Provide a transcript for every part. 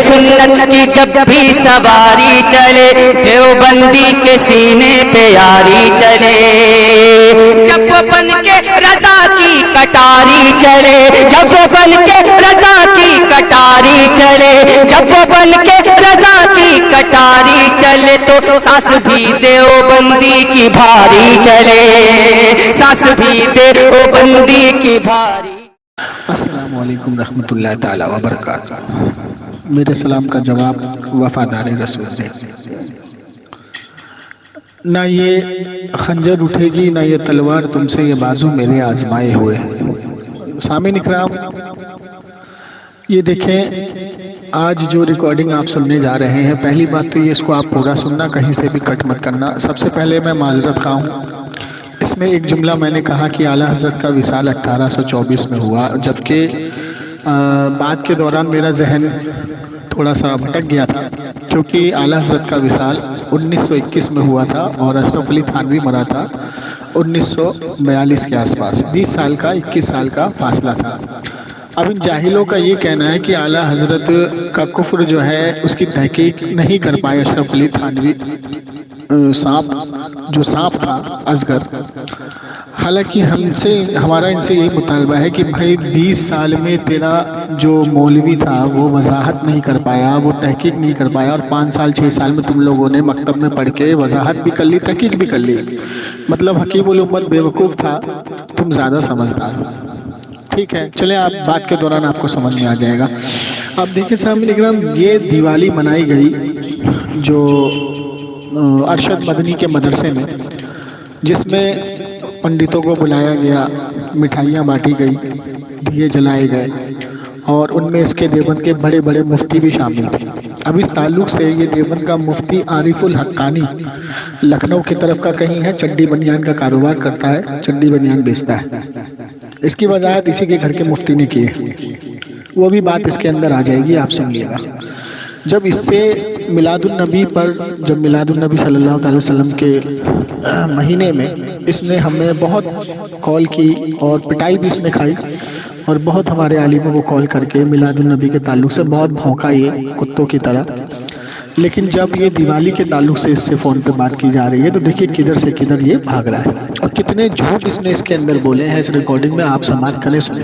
सुन्नत की जब भी सवारी चले, देवबंदी के सीने पे यारी चले। जब वो बन के रजा की कटारी चले, जब वो बन के रजा की कटारी चले, जब वो बन के रजा की कटारी चले, तो सांस भी देवबंदी की भारी चले, सांस भी देवबंदी की भारी। अस्सलामु अलैकुम रहमतुल्लाहि ताला व बरकातहू। मेरे सलाम का जवाब वफादार रसूल ने। ना ये खंजर उठेगी ना ये तलवार तुमसे, ये बाजू मेरे आजमाए हुए। सामीन इकराम, ये देखें आज जो रिकॉर्डिंग आप सुनने जा रहे हैं, पहली बात तो ये इसको आप पूरा सुनना, कहीं से भी कट मत करना। सबसे पहले मैं माजरत खा हूँ, इसमें एक जुमला मैंने कहा कि आला हज़रत का विसाल 1824 में हुआ, जबकि बात के दौरान मेरा जहन थोड़ा सा भटक गया था, क्योंकि आला हज़रत का विसाल 1921 में हुआ था और अशरफ अली थानवी मरा था 1942 के आसपास। 20 साल का 21 साल का फासला था। अब इन जाहिलों का ये कहना है कि आला हज़रत का कुफ्र जो है उसकी तहकीक नहीं कर पाए अशरफ अली थानवी, सांप था असगर। हालांकि हमारा इनसे यही मुतालबा है कि भाई 20 साल में तेरा जो मौलवी था वो वजाहत नहीं कर पाया, वो तहकीक नहीं कर पाया, और 5 साल 6 साल में तुम लोगों ने मकतब में पढ़ के वजाहत भी कर ली, तहकीक भी कर ली। मतलब हकीम उल उम्मत बेवकूफ़ था, तुम ज़्यादा समझदार। ठीक है, चले आप बात के दौरान आपको समझ में आ जाएगा। अब देखिए सामने इकराम, ये दिवाली मनाई गई जो अरशद मदनी के मदरसे में, जिसमें पंडितों को बुलाया गया, मिठाइयाँ बांटी गई, दिए जलाए गए, और उनमें इसके देवबंद के बड़े बड़े मुफ्ती भी शामिल थे। अब इस ताल्लुक से ये देवबंद का मुफ्ती आरिफुल हक्कानी लखनऊ की तरफ का कहीं है, चड्डी बनियान का कारोबार करता है, चड्डी बनियान बेचता है। इसकी वजाहत इसी के घर के मुफ्ती ने की है, वो भी बात इसके अंदर आ जाएगी, आप सुनिएगा। जब इससे मिलादुन्नबी पर, जब मिलादुन्नबी सल्लल्लाहु अलैहि वसल्लम के महीने में इसने हमें बहुत कॉल की और पिटाई भी इसने खाई, और बहुत हमारे आलिमों को कॉल करके मिलादुन्नबी के ताल्लुक से बहुत भौंका ये कुत्तों की तरह। लेकिन जब ये दिवाली के ताल्लुक से इससे फ़ोन पे बात की जा रही है तो देखिए किधर से किधर ये भाग रहा है, और कितने झूठ इसने इसके अंदर बोले हैं इस रिकॉर्डिंग में, आप समाप्त करें सुने।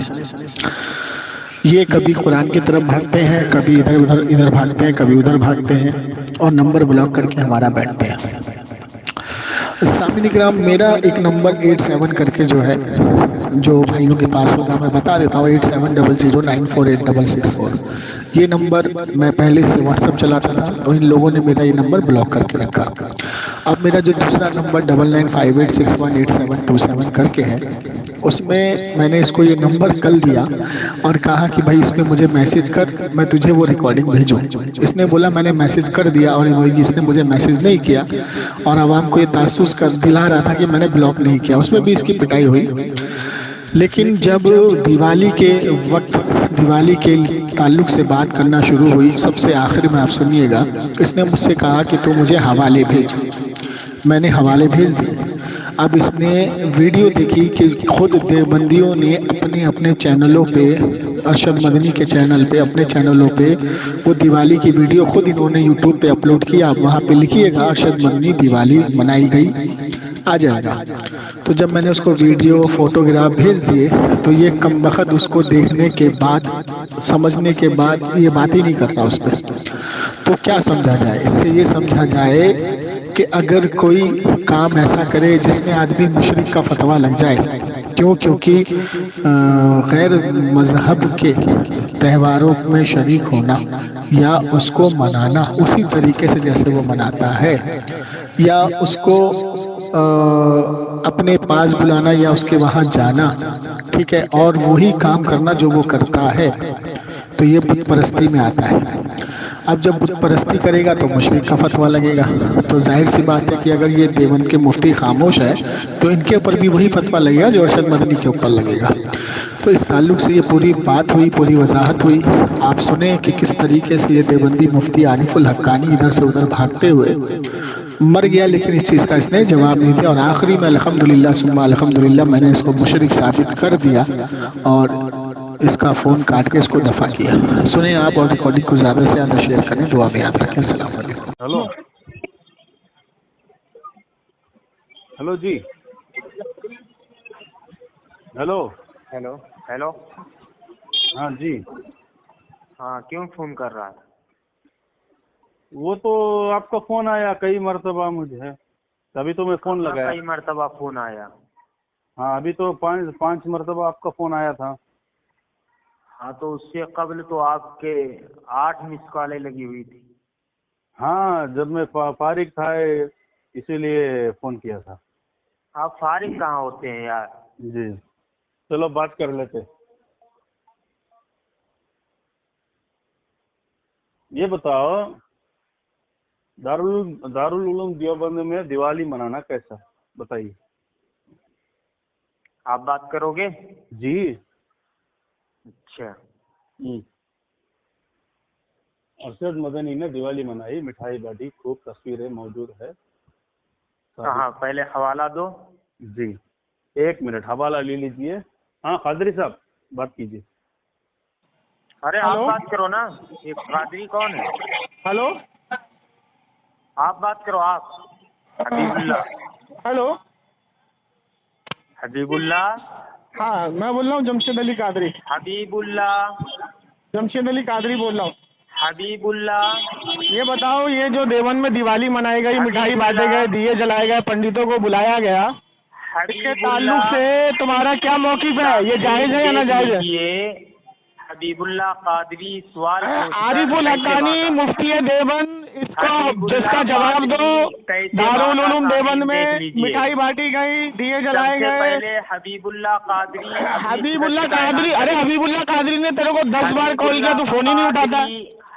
ये कभी कुरान की तरफ भागते हैं, कभी इधर भागते हैं, कभी उधर भागते हैं, और नंबर ब्लॉक करके हमारा बैठते हैं। सामीन इकराम, मेरा एक नंबर 87 करके जो है, जो भाइयों के पास होगा मैं बता देता हूँ, 8700948664। ये नंबर मैं पहले से व्हाट्सअप चलाता था, तो इन लोगों ने मेरा ये नंबर ब्लॉक करके रखा। अब मेरा जो दूसरा नंबर 9958618727 करके है, उसमें मैंने इसको ये नंबर कल दिया और कहा कि भाई इसमें मुझे मैसेज कर, मैं तुझे वो रिकॉर्डिंग भेजूँ। इसने बोला मैंने मैसेज कर दिया, और इसने मुझे मैसेज नहीं किया, और आवाम को ये तासुस कर दिला रहा था कि मैंने ब्लॉक नहीं किया। उसमें भी इसकी पिटाई हुई। लेकिन जब दिवाली के वक्त, दिवाली के ताल्लुक से बात करना शुरू हुई, सबसे आखिर में आप सुनिएगा, इसने मुझसे कहा कि तू मुझे हवाले भेज। मैंने हवाले भेज दिए। अब इसने वीडियो देखी कि खुद देवबंदियों ने अपने अपने चैनलों पे, अरशद मदनी के चैनल पे, अपने चैनलों पे वो दिवाली की वीडियो खुद इन्होंने यूट्यूब पे अपलोड किया। आप वहाँ पे लिखिएगा अरशद मदनी दिवाली मनाई गई, आ जाएगा। तो जब मैंने उसको वीडियो फोटोग्राफ भेज दिए तो ये कमबख्त उसको देखने के बाद, समझने के बाद ये बात ही नहीं कर रहा उस पर। तो क्या समझा जाए इससे? ये समझा जाए कि अगर कोई काम ऐसा करे जिसमें आदमी मुशरिक का फतवा लग जाए, क्यों? क्योंकि गैर मजहब के त्योहारों में शरीक होना या उसको मनाना उसी तरीके से जैसे वो मनाता है, या उसको अपने पास बुलाना या उसके वहाँ जाना, ठीक है, और वही काम करना जो वो करता है, तो ये बुत परस्ती में आता है। अब जब बुत परस्ती करेगा तो मुशरिक का फतवा लगेगा। तो जाहिर सी बात है कि अगर ये देवबंद के मुफ्ती खामोश है तो इनके ऊपर भी वही फतवा लगेगा जो अरशद मदनी के ऊपर लगेगा। तो इस ताल्लुक से ये पूरी बात हुई, पूरी वजाहत हुई। आप सुने कि किस तरीके से ये देवबंदी मुफ्ती आरिफुल हक्कानी इधर से उधर भागते हुए मर गया, लेकिन इस चीज़ का इसने जवाब नहीं दिया। और आखिरी में अल्हम्दुलिल्लाह सुम्मा अल्हम्दुलिल्लाह मैंने इसको मुशरिक साबित कर दिया और इसका फ़ोन काट के इसको दफ़ा किया। सुनिए आप और रिकॉर्डिंग को ज़्यादा से ज़्यादा शेयर करें, दुआ में याद रखें। अस्सलाम वालेकुम। हेलो हेलो जी, हेलो। Hello hello. हाँ जी, हाँ, क्यों फोन कर रहा है? वो तो आपका फ़ोन आया कई मरतबा मुझे, तभी तो मैं फ़ोन लगाया। कई मर्तबा फोन आया। हाँ, अभी तो पाँच मरतबा आपका फ़ोन आया था। हाँ, तो उससे कबल तो आपके 8 मिस कॉलें लगी हुई थी। हाँ, जब मैं फारिग था इसीलिए फ़ोन किया था। आप फारिग कहाँ होते हैं यार? जी, चलो बात कर लेते। ये बताओ, दारुल उलूम देवबंद में दिवाली मनाना कैसा, बताइए। आप बात करोगे? जी। अच्छा। अरशद मदनी ने दिवाली मनाई, मिठाई बांटी, खूब तस्वीरें मौजूद है। हाँ, पहले हवाला दो। जी, 1 मिनट हवाला ले लीजिए। हाँ कादरी साहब बात कीजिए। अरे आप बात करो ना। ये कादरी कौन है? हेलो आप बात करो आप। हबीबुल्ला। हेलो। हबीबुल्ला। हाँ, मैं बोल रहा हूँ जमशेद अली कादरी। हबीबुल्ला। जमशेद अली कादरी बोल रहा हूँ। हबीबुल्ला। ये बताओ, ये जो देवन में दिवाली मनाई गई, मिठाई बांटे गए, दिए जलाए गए, पंडितों को बुलाया गया, इसके ताल्लुक से तुम्हारा क्या मौक़िफ़ है? ये जायज़ है या नाजायज़ है? हबीबुल्ला कादरी सवाल आरिफुल हक्कानी मुफ्ती देवबंद, इसको जिसका जवाब दो। दारुल उलूम देवबंद में मिठाई बांटी गई, दिए जलाए गए। पहले हबीबुल्ला कादरी। हबीबुल्ला कादरी, अरे हबीबुल्ला कादरी ने तेरे को 10 बार कॉल किया, तू फोन ही नहीं उठाता।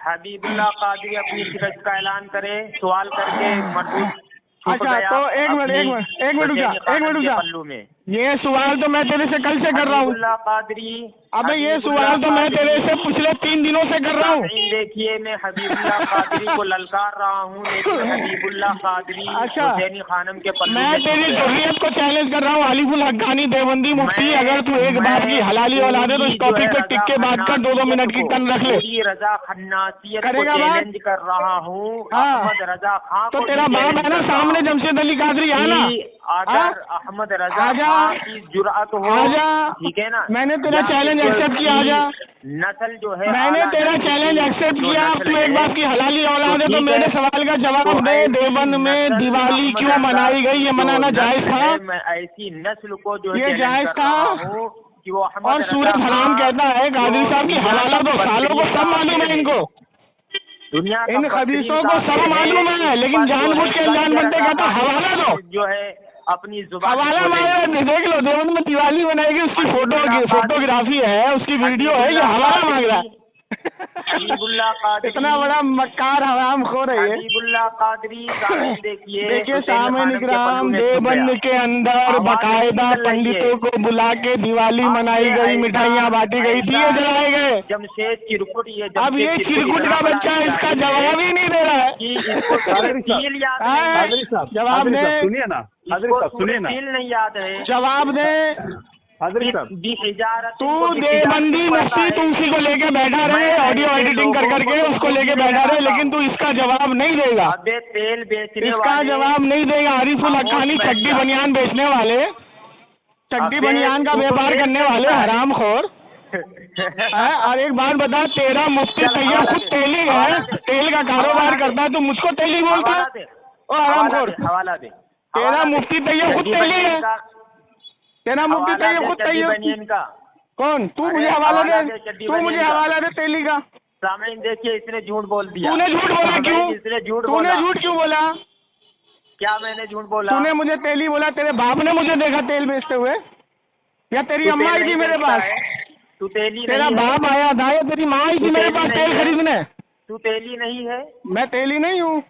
हबीबुल्ला कादरी अपनी शिरकत का ऐलान करे, सवाल करके मरदूद। अच्छा, तो एक मिनट रुक जा। पल्लू में ये सवाल तो मैं तेरे से कल से कर रहा हूँ। हबीबुल्ला कादरी। अबे ये सवाल तो मैं तेरे से पिछले 3 दिनों से कर रहा हूँ। देखिए, मैं हबीबुल्ला कादरी को ललकार रहा हूँ, लेकिन हबीबुल्ला कादरी हुसैनी खानम के पल्लू मैं तेरी ज़ुर्रियत को चैलेंज कर रहा हूँ। आरिफुल हक्कानी देवबंदी मुफ्ती, अगर तू एक बात की हलाली औलाद है तो इस टॉपिक पे टिक के बात कर, 2 मिनट की टन रख ले। रजा खन्नासियत को करेगा बात? चैलेंज कर रहा हूँ। हाँ। अहमद रजा खान तो तेरा बाप है ना सामने, जमशेद अली कादरी, आना। अगर अहमद रजा खान की जुर्अत हो, ठीक है ना? मैंने तेरा चैलेंज एक्सेप्ट किया। आजा। नस्ल जो है, मैंने तेरा चैलेंज एक्सेप्ट किया। अब तू एक बात की हलाली औलाद है तो मेरे सवाल का जवाब दे। देवबंद में दिवाली क्यों मनाई गई? ये मनाना जायज था? मैं ऐसी नस्ल को जो ये जायज था? कि वो और सूरत हराम कहता है कादरी साहब की हवाला दो। सालों को सब मालूम है इनको, दुनिया इन खबीसों को सब मालूम है, लेकिन जानबूझ के अनजान बनते कहता हवाला दो। जो है अपनी जुबान हवाला मांगा, देख लो देवबंद में दिवाली बनाएगी, उसकी फोटोग्राफी है, उसकी वीडियो है, ये हवाला मांग रहा है। हबीबुल्ला कादरी। इतना बड़ा मक्कार हराम खोर है ये। हबीबुल्ला कादरी। देखिए सामने इकराम, देवबंद के अंदर बाकायदा पंडितों को बुला के दिवाली मनाई गई, मिठाइयाँ बांटी गई, दिए जलाए गए। जमशेद चिरकुट। अब ये चिरकुट का बच्चा इसका जवाब ही नहीं दे रहा है। जवाब दे। सुनिए ना कादरी साहब, सुनिए ना। नहीं याद है? जवाब दे। कादरी साहब, तू देवबंदी मुफ्ती, तू उसी को लेके बैठा रहे, ऑडियो एडिटिंग कर करके उसको लेके बैठा रहे, लेकिन तू इसका जवाब नहीं देगा। अबे तेल बेचने इसका जवाब नहीं देगा। आरिफुल हक्कानी चड्डी बनियान बेचने वाले, चड्डी बनियान का व्यापार करने वाले हरामखोर। और एक बात बता, तेरा मुफ्ती तैयब खुद तेली है, तेल का कारोबार करता है, तू मुझको तेली बोलता है? ओ हरामखोर, हवाला दे। तेरा मुफ्ती तैयब खुद तेली है। तेरा मुफ्ती तैयब खुद तैयब कौन? तू मुझे हवाला दे, तू मुझे हवाला दे तेली का। सामने देखिए, इसने झूठ बोल दिया। तूने झूठ बोला क्यों? तूने झूठ क्यों बोला? क्या मैंने झूठ बोला? तूने मुझे तेली बोला। तेरे बाप ने मुझे देखा तेल बेचते हुए, या तेरी अम्मा आई थी मेरे पास? तू तेली तेरा बाप आया था या तेरी माँ आई थी मेरे पास तेल खरीदने? तू तेली नहीं है। मैं तेली नहीं हूँ।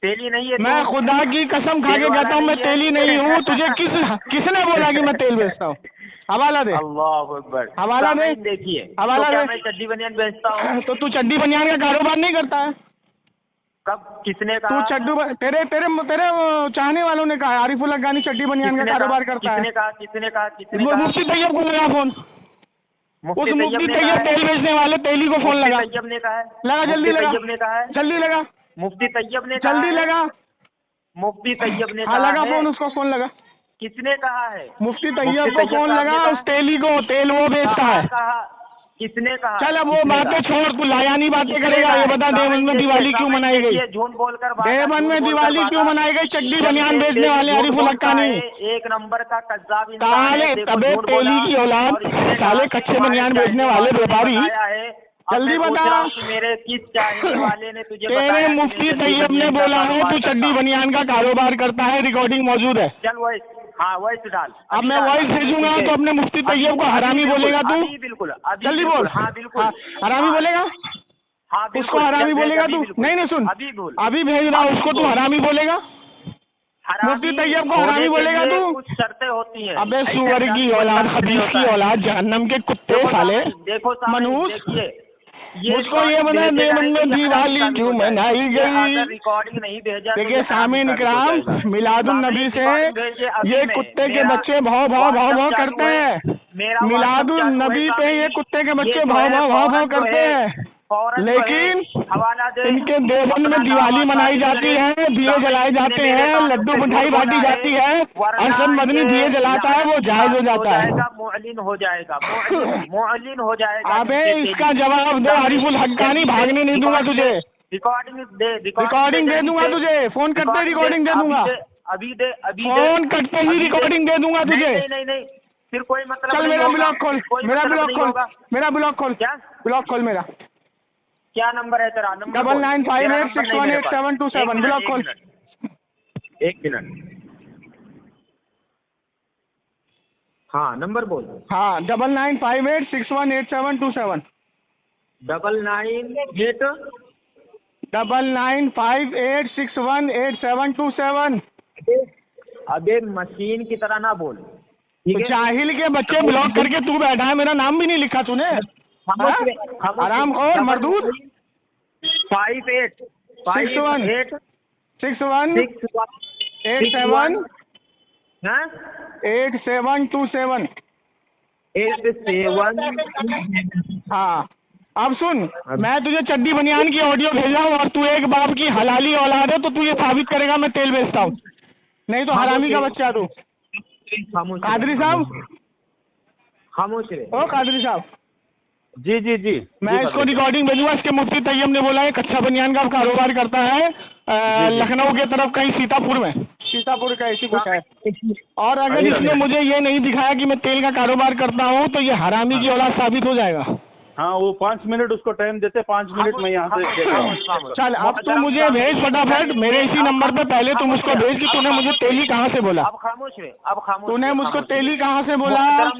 तेली नहीं है। मैं खुदा की कसम खा के कहता हूँ मैं तेली नहीं हूँ। तुझे किसने बोला कि मैं तेल बेचता हूँ? हवाला दे। अल्लाह अकबर। हवाला दे। देखिए, हवाला दे। मैं चड्डी बनियान बेचता हूँ। तो तू चड्डी बनियान का कारोबार नहीं करता है? कब? किसने तू कहा? तेरे तेरे तेरे चाहने वालों ने कहा आरिफुल हक्कानी चड्डी बनियान का कारोबार करता है। किसने कहा? मुफ्ती तैयब को लगा फोन। उस मुफ्ती तैयब तेल बेचने वाले तेली को फोन लगा। तैयब ने कहा है, लगा जल्दी लगा, तैयब ने कहा है, जल्दी लगा, मुफ्ती तैयब ने जल्दी कहा है, लगा। मुफ्ती तैयब ने हाँ कहा लगा है। फोन, उसको फोन लगा। किसने कहा है? मुफ्ती तैयब को तैयब फोन साहब ने लगा, कहा उस तेली को, तेल वो बेचता है। कहा, किसने कहा? चल अब वो किसने बातें कहा? छोड़, तू लायानी बातें किसने करेगा। कहा ये है? बता देवबंद में दिवाली क्यों मनाई गई? झूठ बोलकर देवबंद में दिवाली क्यों मनाई गई? चड्डी बनियान बेचने वाले आरिफुल हक्कानी एक नंबर का कज्जाब इंसान काले है। देखो, तबे झूठ तेली बोला की औलाद, और इसने साले कहा कच्चे कि बनियान तुम्हारे बेचने चाहने वाले वाले ने व्यापारी, बताया है। अब जल्दी मैं पूछ बता। रहा हूं कि मेरे किस चाहने वाले ने तुझे तेरे बताया कि मुफ्ती मैं चड्डी तैयब ने बनियान का बोला है कारोबार तू करता चड्डी हूं। बनियान का कारोबार करता है, रिकॉर्डिंग मौजूद है। चल वॉइस, हाँ वॉइस डाल। अब अभी मैं डाल, वॉइस भेजूंगा तो अपने मुफ्ती तैयब को हरामी बोलेगा तू? अभी बिल्कुल, अभी जल्दी बोल। बिल्कुल, हाँ बिल्कुल, हाँ, हरामी बोलेगा? हाँ उसको बिल्कुल, हरामी चल भेज, बोलेगा अभी तू? बिल्कुल, नहीं नहीं सुन, अभी बोल, अभी भेज रहा हूँ उसको, तू हरामी बोलेगा? मुफ्ती तैयब को हरामी बोलेगा तू? कुछ शर्तें होती हैं। अबे ऐसे सुअर की कोई औलाद, शर्त नहीं हबीब होता की है। औलाद, जहन्नम के कुत्ते देखो साले, देखो मनहूस। देखिए, मुझको ये बता देवबंद में दिवाली क्यों मनाई गई? रिकॉर्डिंग नहीं भेजा। देखिए सामीन इकराम, मिलादुन नबी से ये कुत्ते के बच्चे भाव भाव भाव भाव करते हैं। मिलादुन नबी पे ये कुत्ते के बच्चे भाव भाव भाव भाव करते हैं, लेकिन इनके देवबंद में दिवाली मनाई जाती है, दिए जलाए जाते हैं, लड्डू मिठाई बांटी जाती है, अरशद मदनी दिए जलाता है, वो जायज हो जाता है। मुअलिन हो जाएगा, मुअलिन हो जाएगा। अबे इसका जवाब दो आरिफुल हक्कानी, भागने नहीं दूंगा तुझे। रिकॉर्डिंग दे दूंगा तुझे, फोन करते रिकॉर्डिंग दे दूंगा। अभी दे, अभी फोन करते ही रिकॉर्डिंग दे दूंगा तुझे। नहीं नहीं, फिर कोई मतलब चल मेरा ब्लॉक खोल, मेरा ब्लॉक खोल, मेरा ब्लॉक खोल, क्या ब्लॉक खोल मेरा। क्या नंबर है तेरा? नंबर 9958618727 ब्लॉक खोल। एक मिनट, हाँ नंबर बोल। हाँ 9958618727 9958618727। अबे मशीन की तरह ना बोल, ठीक है? जाहिल के बच्चे ब्लॉक करके तू बैठा है, मेरा नाम भी नहीं लिखा तूने। आराम खोर मरदूद। 578727। हाँ अब सुन, मैं तुझे चड्डी बनियान की ऑडियो भेजा हूँ और तू एक बाप की हलाली औलाद है, तो तू ये साबित करेगा मैं तेल बेचता हूँ, नहीं तो हरामी का बच्चा तू। कादरी साहब, खामोश रहे। ओ कादरी साहब, जी जी जी, मैं इसको रिकॉर्डिंग भेजूंगा। इसके मुफ्ती तैयब ने बोला है कच्चा बनियान का कारोबार करता है, लखनऊ के तरफ कहीं सीतापुर में, सीतापुर का ऐसी कुछ है। और अगर इसने मुझे ये नहीं दिखाया कि मैं तेल का कारोबार करता हूँ तो ये हरामी की औलाद साबित हो जाएगा। हाँ वो 5 मिनट उसको टाइम देते, 5 मिनट में यहाँ से देखा हूँ। चल अब तू मुझे भेज फटाफट मेरे इसी नंबर पे, पहले तू मुझको भेज कि तूने मुझे तेली कहाँ से बोला। अब खामोश रहे, अब खामोश। तूने मुझको तेली कहाँ से बोला?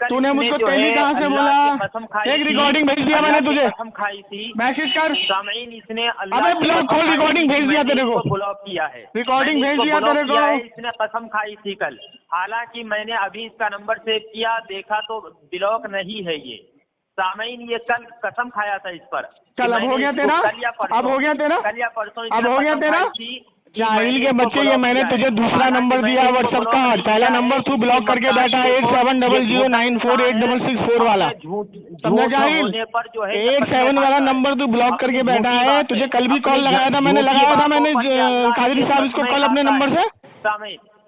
तूने मुझको तेली कहाँ से बोला? एक रिकॉर्डिंग भेज दिया मैंने तुझे, कसम खाई थी, मैसेज कर। सामईन इसने अबे ब्लॉक खोल, रिकॉर्डिंग भेज दिया तेरे को, ब्लॉक किया है, रिकॉर्डिंग भेज दिया तेरे को। इसने कसम खाई थी कल, हालांकि मैंने अभी इसका नंबर सेव किया, देखा तो ब्लॉक नहीं है ये। सामईन ये कल कसम खाया था इस पर। चल अब हो गया तेरा, अब हो गया तेरा, कल या परसों, अब हो गया तेरा। जाहिल के बच्चे, ये मैंने तुझे दूसरा नंबर दिया व्हाट्सएप का, पहला नंबर तू ब्लॉक करके बैठा 8700948664 वाला, समझा जाहिल? 87 वाला नंबर तू ब्लॉक करके बैठा है। तुझे कल भी कॉल लगाया था मैंने, कादरी साहब इसको कल अपने नंबर से।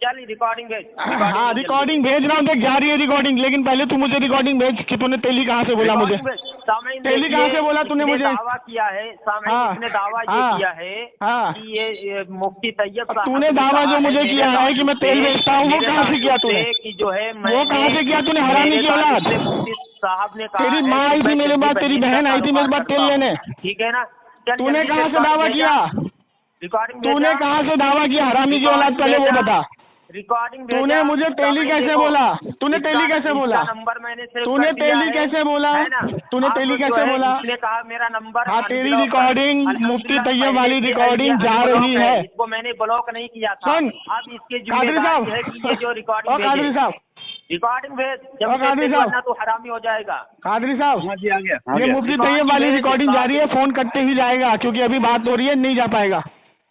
चल रिकॉर्डिंग भेज। हाँ रिकॉर्डिंग भेज रहा हूँ, देख जा रही है रिकॉर्डिंग, लेकिन पहले तू मुझे रिकॉर्डिंग भेज कि तूने तेली कहाँ से बोला मुझे। तेली कहाँ से बोला तूने मुझे? दावा किया है इसने, दावा ये किया है कि ये मुफ्ती तैयब साहब, तूने दावा जो मुझे किया है कि मैं तेल बेचता हूँ, वो कहाँ से किया तूने? कि जो है वो कहाँ से किया तूने? हरामी की औलाद। मुफ्ती साहब ने कहा, तेरी माँ आई थी मेरे पास, तेरी बहन आई थी मेरे पास तेल लेने, ठीक है ना? तूने कहाँ से दावा किया? रिकॉर्डिंग तूने कहाँ से दावा किया हरामी की औलाद, पहले वो बता। रिकॉर्डिंग तूने मुझे तेली कैसे बोला? तूने तेली कैसे बोला? नंबर मैंने तूने तेली कैसे बोला? तूने तेली कैसे बोला? इसने कहा मेरा नंबर, हाँ तेरी रिकॉर्डिंग, मुफ्ती तैयब वाली रिकॉर्डिंग जा रही है। इसको मैंने ब्लॉक नहीं किया था। सुन अब इसके कादरी साहब, है कि ये जो रिकॉर्डिंग कादरी साहब, रिकॉर्डिंग भेज, कादरी साहब, तो हरामी हो जाएगा। कादरी साहब, ये मुफ्ती तैयब वाली रिकॉर्डिंग जा रही है, फोन करते ही जाएगा क्योंकि अभी बात हो रही है, नहीं जा पाएगा।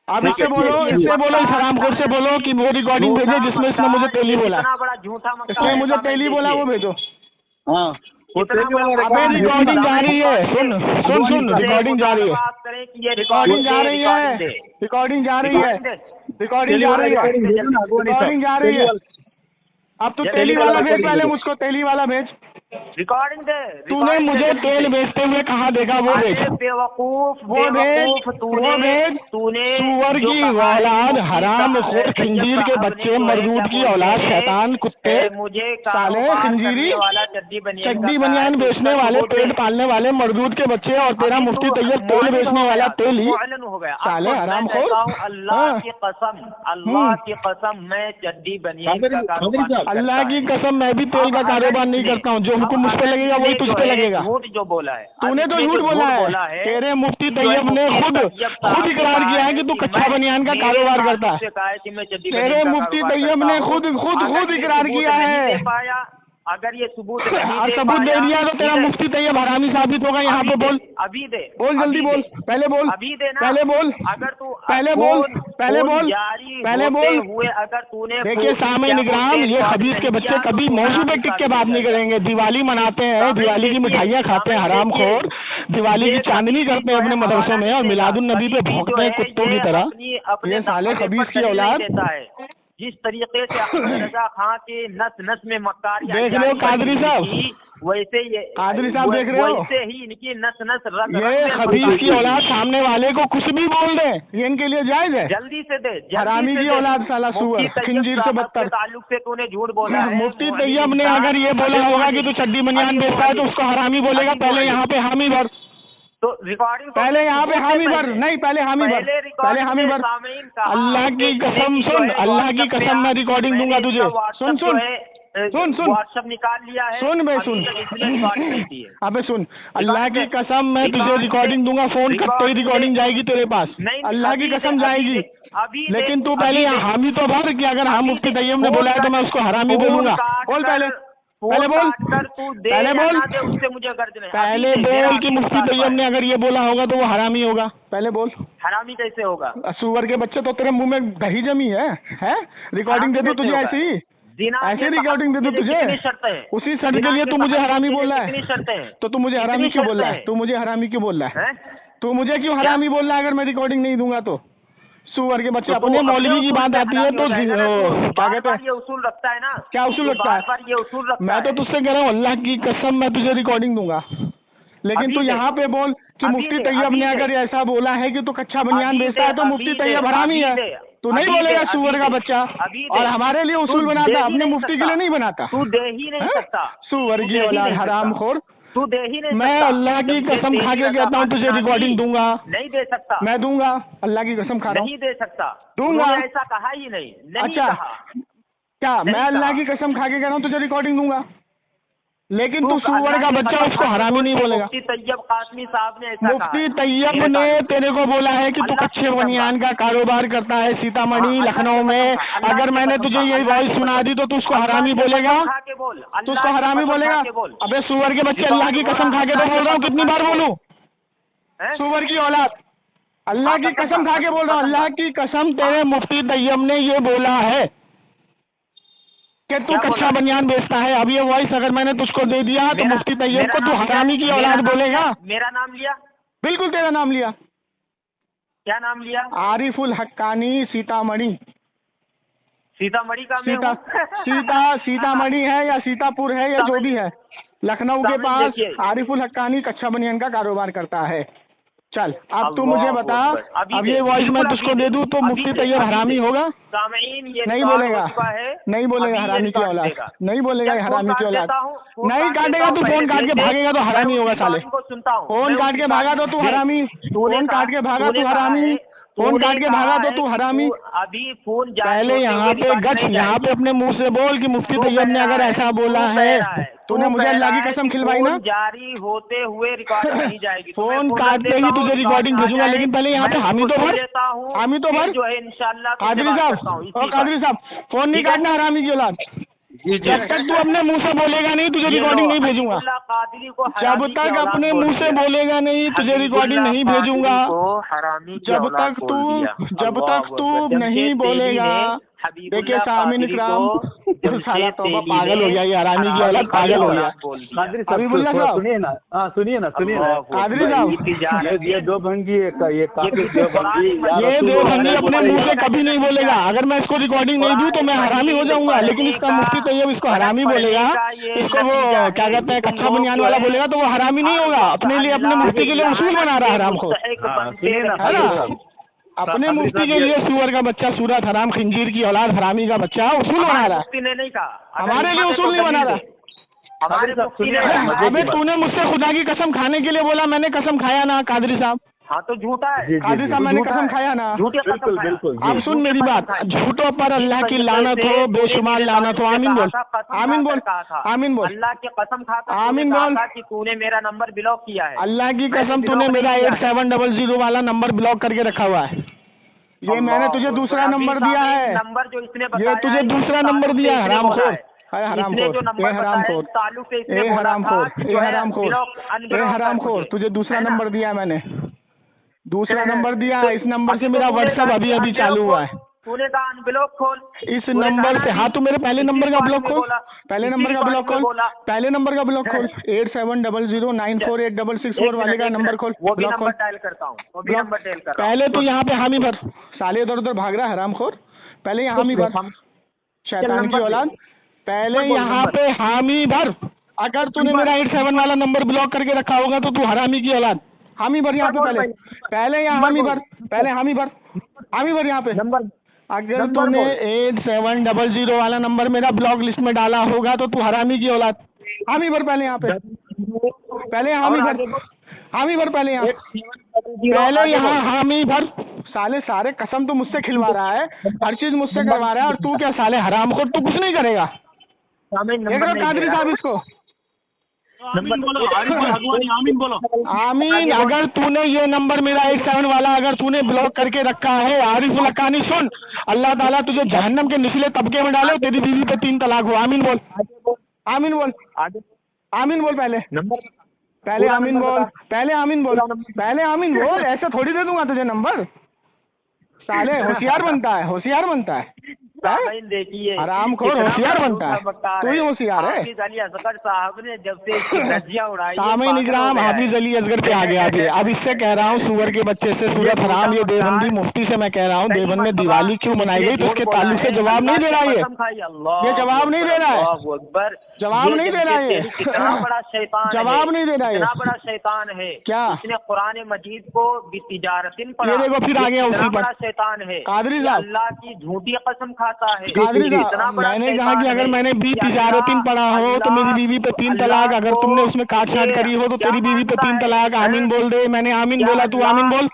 अब इससे बोलो, इस हरामखोर से बोलो कि वो रिकॉर्डिंग भेजे जिसमें इसने मुझे तेली बोला, इतना बड़ा झूठा इसने मुझे तेली बोला, वो भेजो। हाँ अबे रिकॉर्डिंग जा रही है, सुन सुन सुन, रिकॉर्डिंग जा रही है, बात करें कि ये रिकॉर्डिंग जा रही है, रिकॉर्डिंग जा रही है, रिकॉर्डिंग जा रही है, रिकॉर्डिंग जा रही है। अब तू तेली वाला भेज, पहले मुझको तेली वाला भेज। रिकॉर्डिंग दे। तूने मुझे तेल बेचते हुए कहाँ देखा, वो भेज, बेवकूफ, वो भेज, वो भेज। सुअर की औलाद, हराम खोर, खंजीर के बच्चे, मरदूद की औलाद, शैतान कुत्ते, मुझे साले खंजीरी, वाला चड्डी बनियान बेचने वाले, पेट पालने वाले मरदूद के बच्चे, और तेरा मुफ्ती तैयब तेल बेचने वाला तेली, हो गया साले हराम खोर। अल्लाह की कसम, अल्लाह की कसम, मैं चड्डी बनियान का कारोबार, अल्लाह की कसम मैं भी तेल का कारोबार नहीं करता हूँ। जो हुक्म मुझ पे लगेगा वही तुझ पे लगेगा। झूठ जो बोला है तूने तो झूठ बोला है। तेरे मुफ्ती तैयब ने खुद इकरार किया है कि तू कच्चा बनियान का कारोबार करता है। तेरे मुफ्ती तैयब ने खुद इकरार किया है। अगर ये सबूत सबूत दे दिया तो तेरा मुफ्ती तैयब हरामी साबित होगा। यहाँ पे बोल, अभी दे, बोल जल्दी बोल, पहले बोल, अभी देना, पहले बोल, अगर तू पहले बोल, पहले बोल, पहले बोल। हुए अगर तूने देखिए सामईन इकराम, ये हदीस के बच्चे कभी मौजू पे टिक के बात नहीं करेंगे। दिवाली मनाते हैं, दिवाली की मिठाइयाँ खाते हैं हराम खोर, दिवाली की चांदनी करते हैं अपने मदरसों में, और मिलादुन नबी पे भौंकते हैं कुत्तों की तरह। ये साले खबीस की औलाद। जिस तरीके से अहमद रजा खां के नस नस में मक्कारी देख रहे हो कादरी साहब, वैसे ये कादरी साहब देख रहे हो, वैसे ही इनकी नस नस ये खबीस की औलाद सामने वाले को कुछ भी बोल दे, ये इनके लिए जायज है। जल्दी से दे, हरामी की औलाद, साला सुअर, खंजीर से बदतर। ताल्लुक से तूने झूठ बोला है। मुफ्ती तैयब ने अगर ये बोला होगा कि तू चड्डी बनियान बेचता है तो उसको हरामी बोलेगा। पहले यहाँ पे हामी भर, तो रिकॉर्डिंग पहले यहाँ पे हामी भर, नहीं पहले हामी भर, पहले हामी भर। अल्लाह की कसम सुन, अल्लाह की कसम मैं रिकॉर्डिंग दूंगा तुझे। सुन सुन सुन सुन, व्हाट्सएप निकाल लिया है, सुन बे सुन, अबे सुन, अल्लाह की कसम मैं तुझे रिकॉर्डिंग दूंगा। फोन करते ही रिकॉर्डिंग जाएगी तेरे पास, अल्लाह की कसम जाएगी। लेकिन तू पहले यहाँ हामी तो भर कि अगर हाँ मुफ्ती तैयब ने बोला है तो मैं उसको हरामी बोलूंगा। बोल पहले, पहले बोल, पहले बोल, उससे मुझे गर्ज नहीं। पहले बोल कि मुफ्ती तैयब ने अगर ये बोला होगा तो वो हरामी होगा। पहले बोल, हरामी कैसे होगा? सुअर के बच्चे, तो तेरे मुंह में दही जमी है? रिकॉर्डिंग दे दूं तुझे ऐसी ऐसी रिकॉर्डिंग दे दूं तुझे? उसी शर्त के लिए तू मुझे हरामी बोल रहा है? तो तू मुझे हरामी क्यों बोल रहा है? तू मुझे हरामी क्यों बोल रहा है? तू मुझे क्यों हरामी बोल रहा है अगर मैं रिकॉर्डिंग नहीं दूंगा तो? सुअर के बच्चे, अपने मौलवी की बात आती है तो क्या कहते हैं, ये उसूल रखता है ना? क्या उसूल रखता है? ये उसूल रखता है। मैं तो तुझसे कह रहा हूँ अल्लाह की कसम मैं तुझे रिकॉर्डिंग दूंगा। लेकिन तू यहाँ पे बोल कि मुफ्ती तैयब ने अगर ऐसा बोला है कि तू कच्चा बनियान बेचता है तो मुफ्ती तैयब हरामी है। तू नहीं बोलेगा सुअर का बच्चा, और हमारे लिए उसूल बनाता, अपने मुफ्ती के लिए नहीं बनाता। तू दे ही नहीं सकता, सुअर की औलाद, हराम खोर। तू दे ही नहीं। मैं अल्लाह की कसम खा के कहता हूँ तुझे रिकॉर्डिंग दूंगा। नहीं दे सकता। मैं दूंगा, अल्लाह की कसम खा रहा हूँ। नहीं दे सकता, दूंगा। ऐसा कहा ही नहीं। अच्छा क्या मैं अल्लाह की कसम खा के कह रहा हूँ तुझे रिकॉर्डिंग दूंगा, लेकिन तू सुअर का बच्चा उसको हरामी नहीं बोलेगा। मुफ्ती तैयब कासमी साहब ने ऐसा कहा। मुफ्ती तैयब ने तेरे को बोला है कि तू कच्चे बनियान का कारोबार करता है सीतामढ़ी, लखनऊ में। अगर मैंने तुझे ये वॉइस सुना दी तो तू उसको हरामी बोलेगा? तू उसको हरामी बोलेगा? अबे सुअर के बच्चे, अल्लाह की कसम खा के तो बोल रहा हूँ, कितनी बार बोलूं? सुअर की औलाद, अल्लाह की कसम खा के बोल रहा हूँ, अल्लाह की कसम तेरे मुफ्ती तैयब ने ये बोला है कि तू कच्चा बनियान बेचता है। अब ये वॉइस अगर मैंने तुझको दे दिया तो मुफ्ती तैयब को तू हरामी की औलाद बोलेगा? मेरा नाम लिया? बिल्कुल तेरा नाम लिया। क्या नाम लिया? आरिफुल हक्कानी, सीतामढ़ी। सीतामढ़ी का सीतामढ़ी है या सीतापुर है या जो भी है, लखनऊ के पास आरिफुल हक्कानी कच्चा बनियान का कारोबार करता है। चल अब तू मुझे बता, अब ये वॉइस मैं तुझको दे दूं तो मुफ्ती तैयब हरामी होगा? नहीं बोलेगा, नहीं बोलेगा हरामी की औलाद, नहीं बोलेगा हरामी की औलाद। नहीं काटेगा तू, फोन काट के भागेगा तो हरामी होगा साले। फोन काट के भागा तो तू हरामी, फोन काट के भागा तू हरामी, फोन काट के भागा तो तू हरामी। अभी फोन पहले यहाँ पे गच, यहाँ पे अपने मुंह से बोल कि मुफ्ती तैयब ने अगर ऐसा बोला है। तूने मुझे अल्लाह की कसम खिलवाई ना? जारी होते हुए रिकॉर्डिंग नहीं जाएगी। फोन काटते ही तुझे रिकॉर्डिंग भेजूंगा, लेकिन पहले यहाँ पे हामी तो भर, हामी तो भर। जो है इंशाल्लाह कादरी साहब फोन नहीं काटना हरामी की औलाद। जब तक तू अपने मुंह से बोलेगा नहीं तुझे रिकॉर्डिंग नहीं भेजूंगा। जब तक अपने मुंह से बोलेगा नहीं तुझे रिकॉर्डिंग नहीं भेजूंगा। जब तक तू नहीं बोलेगा, देखिए सामीन इकराम साला तौबा पागल हो गया, ये हरामी की औलाद पागल हो गया। हबीबुल्लाह साहब सुनिए ना, हाँ सुनिए ना कादरी साहब, ये दो भंगी ये देवबंदी अपने मुंह से कभी नहीं बोलेगा। अगर मैं इसको रिकॉर्डिंग नहीं दूं तो मैं हरामी हो जाऊंगा, लेकिन इसका मुफ्ती तैयब इसको हरामी बोलेगा, इसको वो क्या कहते हैं कच्चा बनियान वाला बोलेगा तो वो हरामी नहीं होगा। अपने लिए अपने मुफ्ती के लिए उसूल बना रहा है हराम को, है ना? अपने मुफ्ती के लिए सुअर का बच्चा, सूरत हराम खंजीर की औलाद हरामी का बच्चा उसूल बना रहा है। नहीं कहा हमारे लिए उसूल नहीं बना रहा। अबे तूने मुझसे खुदा की कसम खाने के लिए बोला, मैंने कसम खाया ना कादरी साहब। हाँ तो झूठा है कादरी साहब, मैंने कसम खाया ना। बिल्कुल बिल्कुल। अब सुन मेरी बात, झूठों पर अल्लाह की लानत हो, बेशुमार लानत हो। आमीन बोल, आमीन बोल, आमीन बोल। अल्लाह की कसम खाता आमीन बोल कि तूने मेरा नंबर ब्लॉक किया है। अल्लाह की कसम, तूने मेरा 8700 वाला नंबर ब्लॉक करके रखा हुआ है। ये मैंने तुझे दूसरा नंबर दिया है, नंबर जो इसने ये तुझे दूसरा नंबर दिया है हरामखोर, है हरामखोर, ए हरामखोर, ए हरामखोर, ए हरामखोर, ए हरामखोर, तुझे दूसरा नंबर दिया है मैंने, दूसरा नंबर दिया है। इस नंबर से मेरा व्हाट्सएप अभी अभी चालू हुआ है। तूने कहा अनब्लॉक खोल, इस नंबर से, हाँ तू मेरे पहले नंबर का ब्लॉक खोल, पहले नंबर का ब्लॉक खोल, पहले नंबर का ब्लॉक खोल, 8700948664 वाले का नंबर खोल, वो भी ब्लॉक खोल। नंबर डायल करता हूँ, वो भी नंबर डायल कर रहा हूँ। पहले तो यहाँ पे हामी भर, साले इधर उधर भाग रहा है हरामखोर, पहले यहाँ हामी भर, शैतान की औलाद, पहले यहाँ पे हामी भर। अगर तूने मेरा 87 वाला नंबर ब्लॉक करके रखा होगा तो तू हरामी की औलाद, हामी भर यहाँ पे पहले यहाँ हामी भर, पहले हामी भर, हामी भर यहाँ पे। अगर तूने 8700 वाला नंबर मेरा ब्लॉक लिस्ट में डाला होगा तो तू हरामी की औलाद, हामी भर पहले यहाँ पे, पहले हामी भर, हामी भर पहले यहाँ, पहले यहाँ हामी भर। साले सारे कसम तो मुझसे खिलवा रहा है, हर चीज मुझसे करवा रहा है, और तू क्या साले हराम को तू कुछ नहीं करेगा। कादरी साहब इसको आमीन बोलो, आमीन बोलो। आमीन। अगर तूने ये नंबर मेरा 87 वाला अगर तूने ब्लॉक करके रखा है, आरिफुल हक्कानी सुन, अल्लाह ताला तुझे जहन्नम के निचले तबके में डाले, तेरी बीवी पे 3 तलाक हो। आमीन बोल, आमीन बोल, आमीन बोल, पहले पहले आमीन बोल, पहले आमीन बोल, पहले आमीन बोल। ऐसे थोड़ी दे दूंगा तुझे नंबर, साले होशियार बनता है, होशियार बनता है, देखिए हरामखोर होशियार बनता है, तू ही होशियार है। हाफिज अली असगर साहब ने जब से इसकी धज्जियां उड़ाई, सामीन इकराम हाफिज अली असगर पे आ गया अभी। अब इससे कह रहा हूँ सुअर के बच्चे से, सूरत हराम, ये देवबंदी मुफ्ती से मैं कह रहा हूँ देवबंद में दिवाली क्यों मनाई गई, तो उसके ताल्लुक से जवाब नहीं दे रहा ये जवाब नहीं दे रहा है, जवाब नहीं दे रहा है, कितना बड़ा शैतान, जवाब नहीं दे रहा है, कितना बड़ा शैतान है क्या इसने कुरान मजीद को बितिजारतिन पढ़ा। ये देखो फिर आ गया उसी पर, शैतान है कादरी साहब, अल्लाह की झूठी कसम खाता है। कादरी साहब, मैंने कहा कि अगर मैंने 20 तिजारतिन पढ़ा हो तो मेरी बीवी पे 3 तलाक, अगर तुमने उसमें काट छाट करी हो तो तेरी बीवी पे 3 तलाक। आमीन बोल दे, मैंने आमीन बोला, तू आमीन बोल,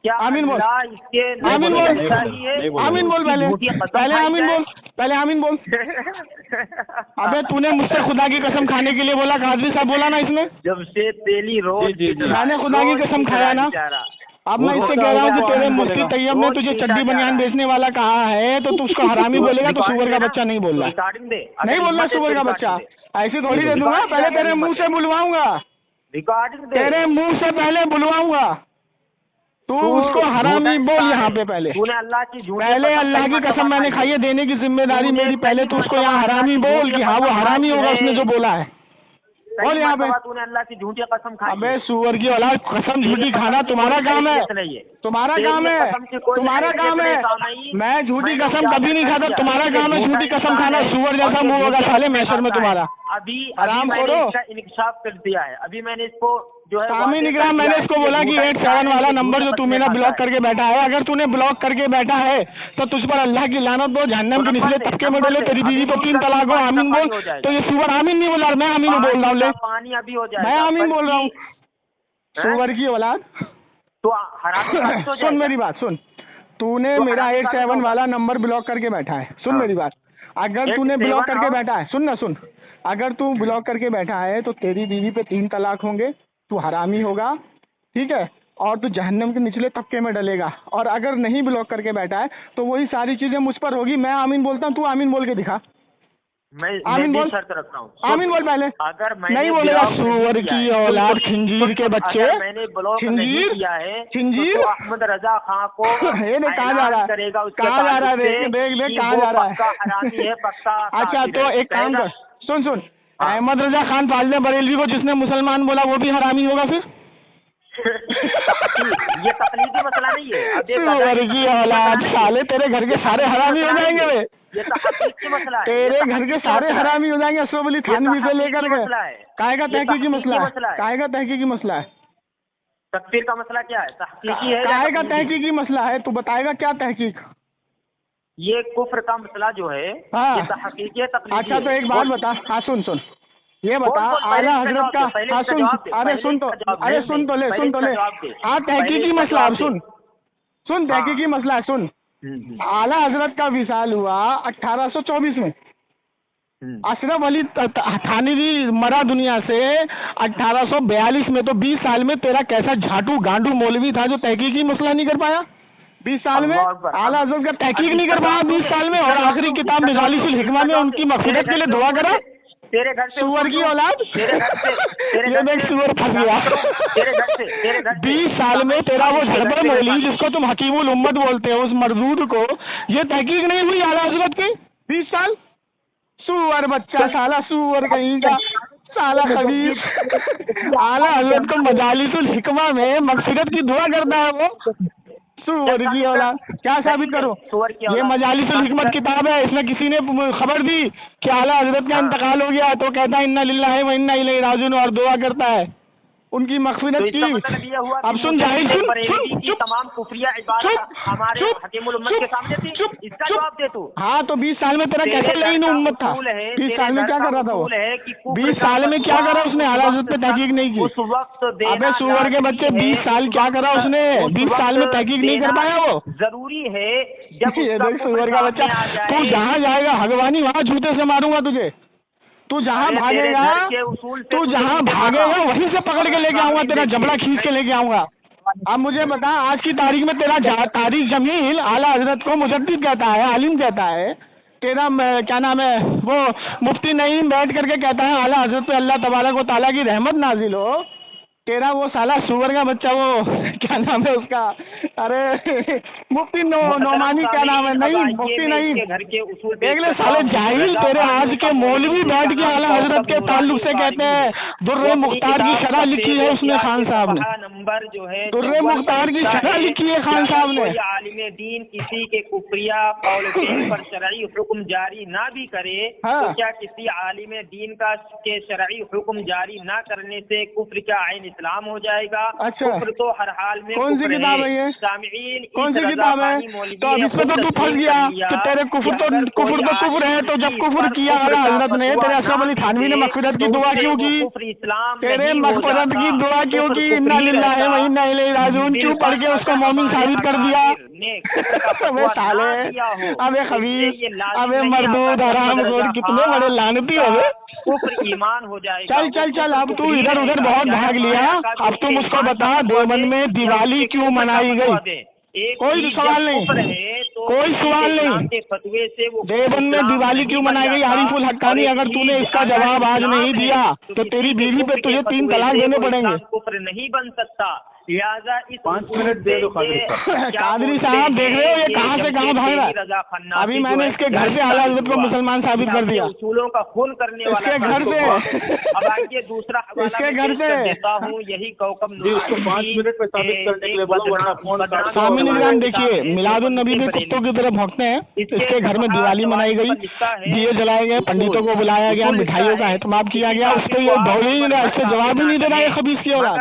आमीन बोल, आमीन बोल, आमीन बोल, पहले पहले आमीन बोल, पहले आमीन बोल। अबे तूने मुझसे खुदा की कसम खाने के लिए बोला, कादरी साहब बोला ना इसमें, जब से तेली रोज मैंने खुदा की कसम खाया ना। अब मैं इससे कह रहा हूँ कि तेरे मुफ्ती तैयब ने तुझे चड्डी बनियान बेचने वाला कहा है तो तू उसको हरामी बोलेगा, तो सुअर का बच्चा नहीं बोल रहा, नहीं बोल रहा सुअर का बच्चा, ऐसी थोड़ी दे दूंगा, पहले तेरे मुंह से बुलवाऊंगा, तेरे मुंह से पहले बुलवाऊंगा, तू उसको हरामी बोल यहाँ पे पहले, पहले अल्लाह की कसम मैंने खाई है, देने की जिम्मेदारी मेरी, पहले तू उसको यहाँ हरामी बोल कि हाँ वो हरामी होगा उसने जो बोला है, बोल यहाँ पे। तूने अल्लाह की झूठी कसम खाई। अबे सुअर की औलाद, कसम झूठी खाना तुम्हारा काम है, तुम्हारा काम है, तुम्हारा काम है, मैं झूठी कसम कभी नहीं खाता, तुम्हारा काम है झूठी कसम खाना, सुअर जैसा मुंह होगा साले मैशर में तुम्हारा। अभी आराम करो, इंकशाफ कर दिया है, अभी मैंने इसको जो है सामीन इकराम, मैंने इसको बोला कि 87 वाला नंबर जो तू मेरा ब्लॉक करके बैठा है, अगर तूने ब्लॉक करके बैठा है तो तुझ पर अल्लाह की लानत हो, जहन्नम के निचले तबके में डले, तेरी बीवी को 3 तलाक हो। आमीन बोल। तो ये सुअर आमीन नहीं बोल रहा, मैं आमीन बोल रहा हूँ, ले पानी अभी हो जाए, मैं आमीन बोल रहा हूँ, सुअर की औलाद। तो हराम सुन मेरी बात सुन, तूने मेरा 87 वाला नंबर ब्लॉक करके बैठा है, सुन मेरी बात, अगर तूने ब्लॉक करके बैठा है, सुन ना सुन, अगर तू ब्लॉक करके बैठा है तो तेरी बीवी पे 3 तलाक होंगे, तू हरामी होगा, ठीक है, और तू जहन्नम के निचले तबके में डलेगा। और अगर नहीं ब्लॉक करके बैठा है तो वही सारी चीजें मुझ पर होगी। मैं आमीन बोलता हूँ, तू आमीन बोल के दिखा, आमीन भी बोल, शर्त रखता हूँ। आमीन बोल पहले। अगर मैंने नहीं बोलेगा ब्लॉक नहीं सुअर किया की है, औलाद, खिंजीर के बच्चे, अगर मैंने ब्लॉक नहीं खिंजीर, किया है खिंजीर। तो अहमद रजा खां को ये देख कहाँ जा रहा है, करेगा उसके कहाँ जा रहा है, ताल्लुक देख से देख देख कि कहाँ वो जा रहा पक्का है। हरामी है, पक्का अच्छा कातिल तो है। एक काम कहेगा- कर, सुन हाँ। अहमद रजा खान फाजले बरेलवी को जिसने मुसलमान बोला वो भी हरामी होगा फिर? ये तकलीदी मसला नहीं है। अब देख सुअर की औलाद, साले तेरे घर के सारे हरामी हो जाएंगे वे, ये तो हकीकी मसला है। तेरे घर के सारे हरामी हो जाएंगे, अशरफ अली थानवी से लेकर के। मसला है। काहे का ये तहकीकी मसला है, मसला है। काहे का तहकीकी मसला है, तकफीर का मसला क्या है? तहकीकी है या काहे का तकलीदी? तहकीकी मसला है, तू बताएगा क्या तहकीक? ये कुफ्र का मसला जो है हाँ। ये तहकीकी है, तकलीदी अच्छा तो एक बात बता, हाँ सुन ये बता, बोल, पहले आला इसका हजरत जवाब का, दे, पहले हाँ इसका सुन, जवाब दे, अरे पहले सुन तो, इसका जवाब अरे नहीं, सुन तो ले, पहले सुन तो इसका ले, जवाब दे। हाँ पहले तहकीकी इसका मसला है, जवाब सुन सुन हाँ। तहकीकी मसला है, सुन। आला हजरत का विसाल हुआ 1824 में। अशरफ अली थानवी मरा दुनिया से 1842 में, तो 20 साल में तेरा कैसा झाटू गांडू मौलवी था जो तहकीकी मसला नहीं कर पाया 20 साल में? आला हजरत का तहकीक नहीं कर पाया 20 साल में, और आखिरी किताब मिजालिसुल हिकमा में उनकी मग़फ़िरत के लिए दुआ करा। तेरे घर से सुअर की औलाद, तेरे घर से ये देख सुअर फंस गया। तेरे घर से 20 साल में तेरा वो झड़बड़ मौलवी जिसको तुम हकीमुल उम्मत बोलते हो, उस मरदूद को ये तहकीक नहीं हुई आला हजरत की 20 साल? सुअर बच्चा, साला सुअर कहीं का, साला खबीर। आला हजरत को मजालिसुल हिकमा में मग़फ़िरत की दुआ करता है वो, सुअर की औलाद। क्या साबित करो? ये मजालिसुल हिकमत किताब है, इसमें किसी ने खबर दी कि आला हजरत का इंतकाल हो गया तो कहता है इन्ना लिल्लाहि व इन्ना इलैहि राजिऊन, और दुआ करता है उनकी मग़फ़िरत तो की। इसका मतलब ये हुआ अब सुन जाहिल, सुन की तमाम कुफरिया इबादत हमारे हकीमुल उम्मत के सामने थी। इसका जवाब दे तू। हाँ तो 20 साल में तेरा कैसे लेकिन उम्मत था? 20 साल में क्या कर रहा था वो? 20 साल में क्या करा उसने? आला हज़रत पे तहकीक नहीं की। उस वक्त अबे सुअर के बच्चे 20 साल क्या करा उसने? 20 साल में तहकीक नहीं कर पाया वो। जरूरी है जब ये देख सुअर का बच्चा, तू जहाँ जाएगा भगवानी वहाँ जूते से मारूंगा तुझे। तू जहाँ भागेगा, तू जहाँ भागेगा वहीं से पकड़ के लेके आऊंगा, तेरा जबड़ा खींच के लेके आऊंगा। अब मुझे बता, आज की तारीख में तेरा तारीख जमील आला हजरत को मुजद्दिद कहता है, आलिम कहता है, तेरा क्या नाम है वो मुफ्ती नईम बैठ करके कहता है आला हजरत पे अल्लाह तबारक व तआला की रहमत नाजिल हो। तेरा वो साला सुअर का बच्चा, वो क्या नाम है उसका, अरे मुफ्ती नोमानी, क्या नाम है, नहीं मुफ्ती नहीं, देख ले साले जाहिल, तेरे आज के मौलवी बैठ के आला हजरत के ताल्लुक से कहते हैं दुर्रे मुख्तार की शरह लिखी है उसने, खान साहब ने नंबर जो है दुर्रे मुख्तार की शरह लिखी है खान साहब ने। आलिम दीन किसी के कुफरिया कौल फ़िल पर शरई हुक्म जारी ना भी करे तो क्या किसी आलिम दीन का के शरई हुक्म जारी ना करने से कुफ्र का आइन इस्लाम हो जाएगा? अच्छा, कुफ्र तो हर हाल में कौन सी किताब है ये? सामीन, कौन सी किताब है? तो अब इसमें तो तू फंस गया कि तेरे कुफ्र तो कुफ्र है, तो जब कुफ्र किया आला हजरत ने, तेरे अशरफ अली थानवी ने मग़फ़िरत की दुआ क्यों की? तेरे मग़फ़िरत की दुआ क्यों की? इन्ना लिल्लाहि व इन्ना इलैहि राजिऊन क्यों पढ़ के उसको मोमिन साबित कर दिया? अबे साले, अबे खबीर, अबे मरदूद, हरामखोर, कितने बड़े लानती हो गए। कुफ्र ईमान हो जाएगा। चल चल चल, अब तू इधर उधर बहुत भाग लिया, अब तुम उसको बता देवबंद में दिवाली क्यों मनाई गई? कोई सवाल नहीं, कोई सवाल नहीं। देवबंद में दिवाली क्यों मनाई गई आरिफुल हक्कानी? अगर तूने इसका जवाब आज नहीं दिया तो तेरी बीवी पे तुझे 3 तलाक देने पड़ेंगे। कुफ्र नहीं बन सकता, लिहाजा इस 5 मिनट दे दो कादरी साहब, देख रहे हो ये कहाँ से कहाँ भाग रहा है? अभी मैंने इसके घर से आला हज़रत को मुसलमान साबित कर दिया, उसूलों का खून करने वाला इसके घर से। अब आइए दूसरा इसके घर से देता हूँ, यही कौकब 5 मिनट में साबित करने के लिए बोलो, वरना फोन सामने निगरान देखिए, मिलादुन नबी में कुत्तों की तरह भौंकते हैं। इसके घर में दिवाली मनाई गई, दिए जलाए गए, पंडितों को बुलाया गया, मिठाइयों का एहतमाम किया गया, उस पर ये दौड़ ही नहीं रहा, इससे जवाब ही नहीं दे रहा है खबीस की औलाद,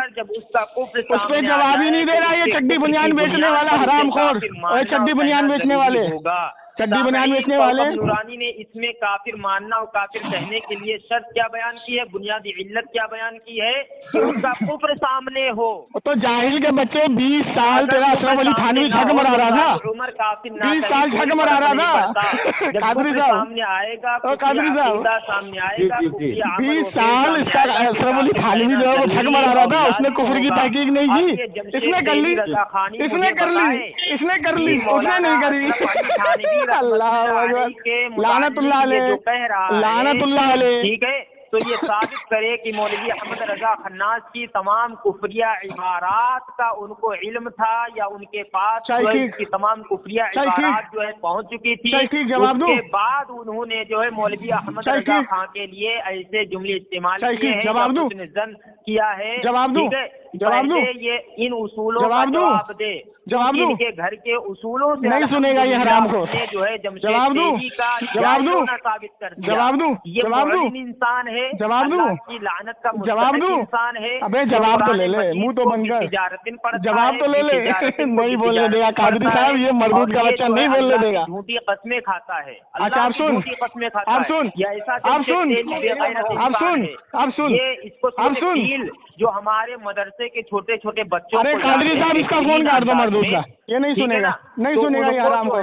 उस पर जवाब ही नहीं दे रहा है ये चड्डी बनियान बेचने वाला हरामखोर, और चड्डी बनियान बेचने वाले, चड्डी बनियान बेचने वाले। नूरानी ने इसमें काफिर मानना और काफिर कहने के लिए शर्त क्या बयान की है, बुनियादी इल्लत क्या बयान की है कि उसका कुफ्र सामने हो। तो जाहिल के बच्चे 20 साल तेरा अशरफ अली थानवी छक मरा रहा था, उमर काफिर 20 साल छक मरा रहा था। कादरी साहब सामने आएगा, कादरी साहब सामने आएगा, 20 साल इसका अशरफ अली थानवी जो है वो छक मरा रहा था, उसने कुफ्र की तहकीक नहीं की, इसने कर ली, इसने कर ली, इसने कर ली, उसने नहीं करी। अल्लाह लानतुल्लाह अलैह, जो कह रहा है, लानतुल्लाह अलैह। ठीक है, तो ये साबित करे कि मौलवी अहमद रजा खन्नास की तमाम कुफरिया इबारात का उनको इल्म था, या उनके पास जो है इसकी तमाम कुफरिया इबारात जो है पहुंच चुकी थी। उसके बाद उन्होंने जो है मौलवी अहमद रजा खां के लिए ऐसे जुमले इस्तेमाल किए हैं, उसने जन किया है। ठीक है, पहले ये इन उसूलों का जवाब दे, इनके घर के उसूलों से नहीं सुनेगा ये हराम को। जो है जमशेद देवी का साबित कर दिया। जवाब दूं, ये मुअल्लिम इंसान है, जवाब दूं, की लानत का जवाब दूं, इंसान है। अबे जवाब तो ले ले, मुंह तो बंद कर, जवाब तो ले ले। नहीं बोलने देगा कादरी साहब, ये मरदूद का बच्चा नहीं बोलने देगा, झूठी कस्में खाता है। अच्छा आप सुन, कस्में खाता आप सुन, है, ऐसा आप सुन, आप सुन, आप सुन, ये इसको आप सुन, जो हमारे मदरसे के छोटे छोटे बच्चों, अरे कादरी साहब इसका फोन काट दो मरदूद का, ये नहीं सुनेगा, नहीं सुनेगा ये हराम को,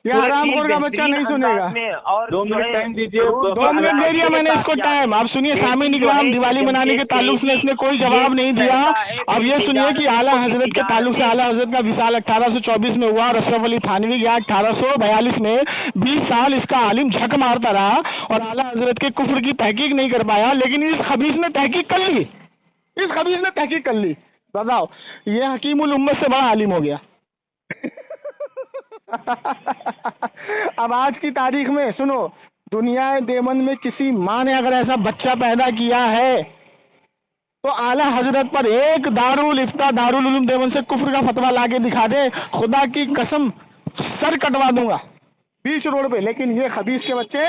ये हरामखोर का बच्चा नहीं सुनेगा। और 2 मिनट टाइम दीजिए, 2 मिनट दे दिया मैंने इसको टाइम। आप सुनिए, सामने निकला, हम दिवाली मनाने के ताल्लुक से इसने कोई जवाब नहीं दिया। अब ये सुनिए कि आला हजरत के ताल्लुक से आला हजरत का विसाल 1824 में हुआ और अशरफ अली थानवी गया 1842 में। 20 साल इसका आलिम झक मारता रहा और आला हजरत के कुफ्र की तहकीक नहीं कर पाया, लेकिन इस खबीस ने तहकीक कर ली, इस खबीस ने तहकीक कर ली। बताओ, ये हकीमुल उम्मत से बड़ा आलिम हो गया। अब आज की तारीख में सुनो, दुनिया देवबंद में किसी माँ ने अगर ऐसा बच्चा पैदा किया है तो आला हजरत पर एक दारुल इफ्ता दारुल उलूम देवबंद से कुफ्र का फतवा लाके दिखा दे, खुदा की कसम सर कटवा दूंगा बीच रोड पे। लेकिन ये खबीस के बच्चे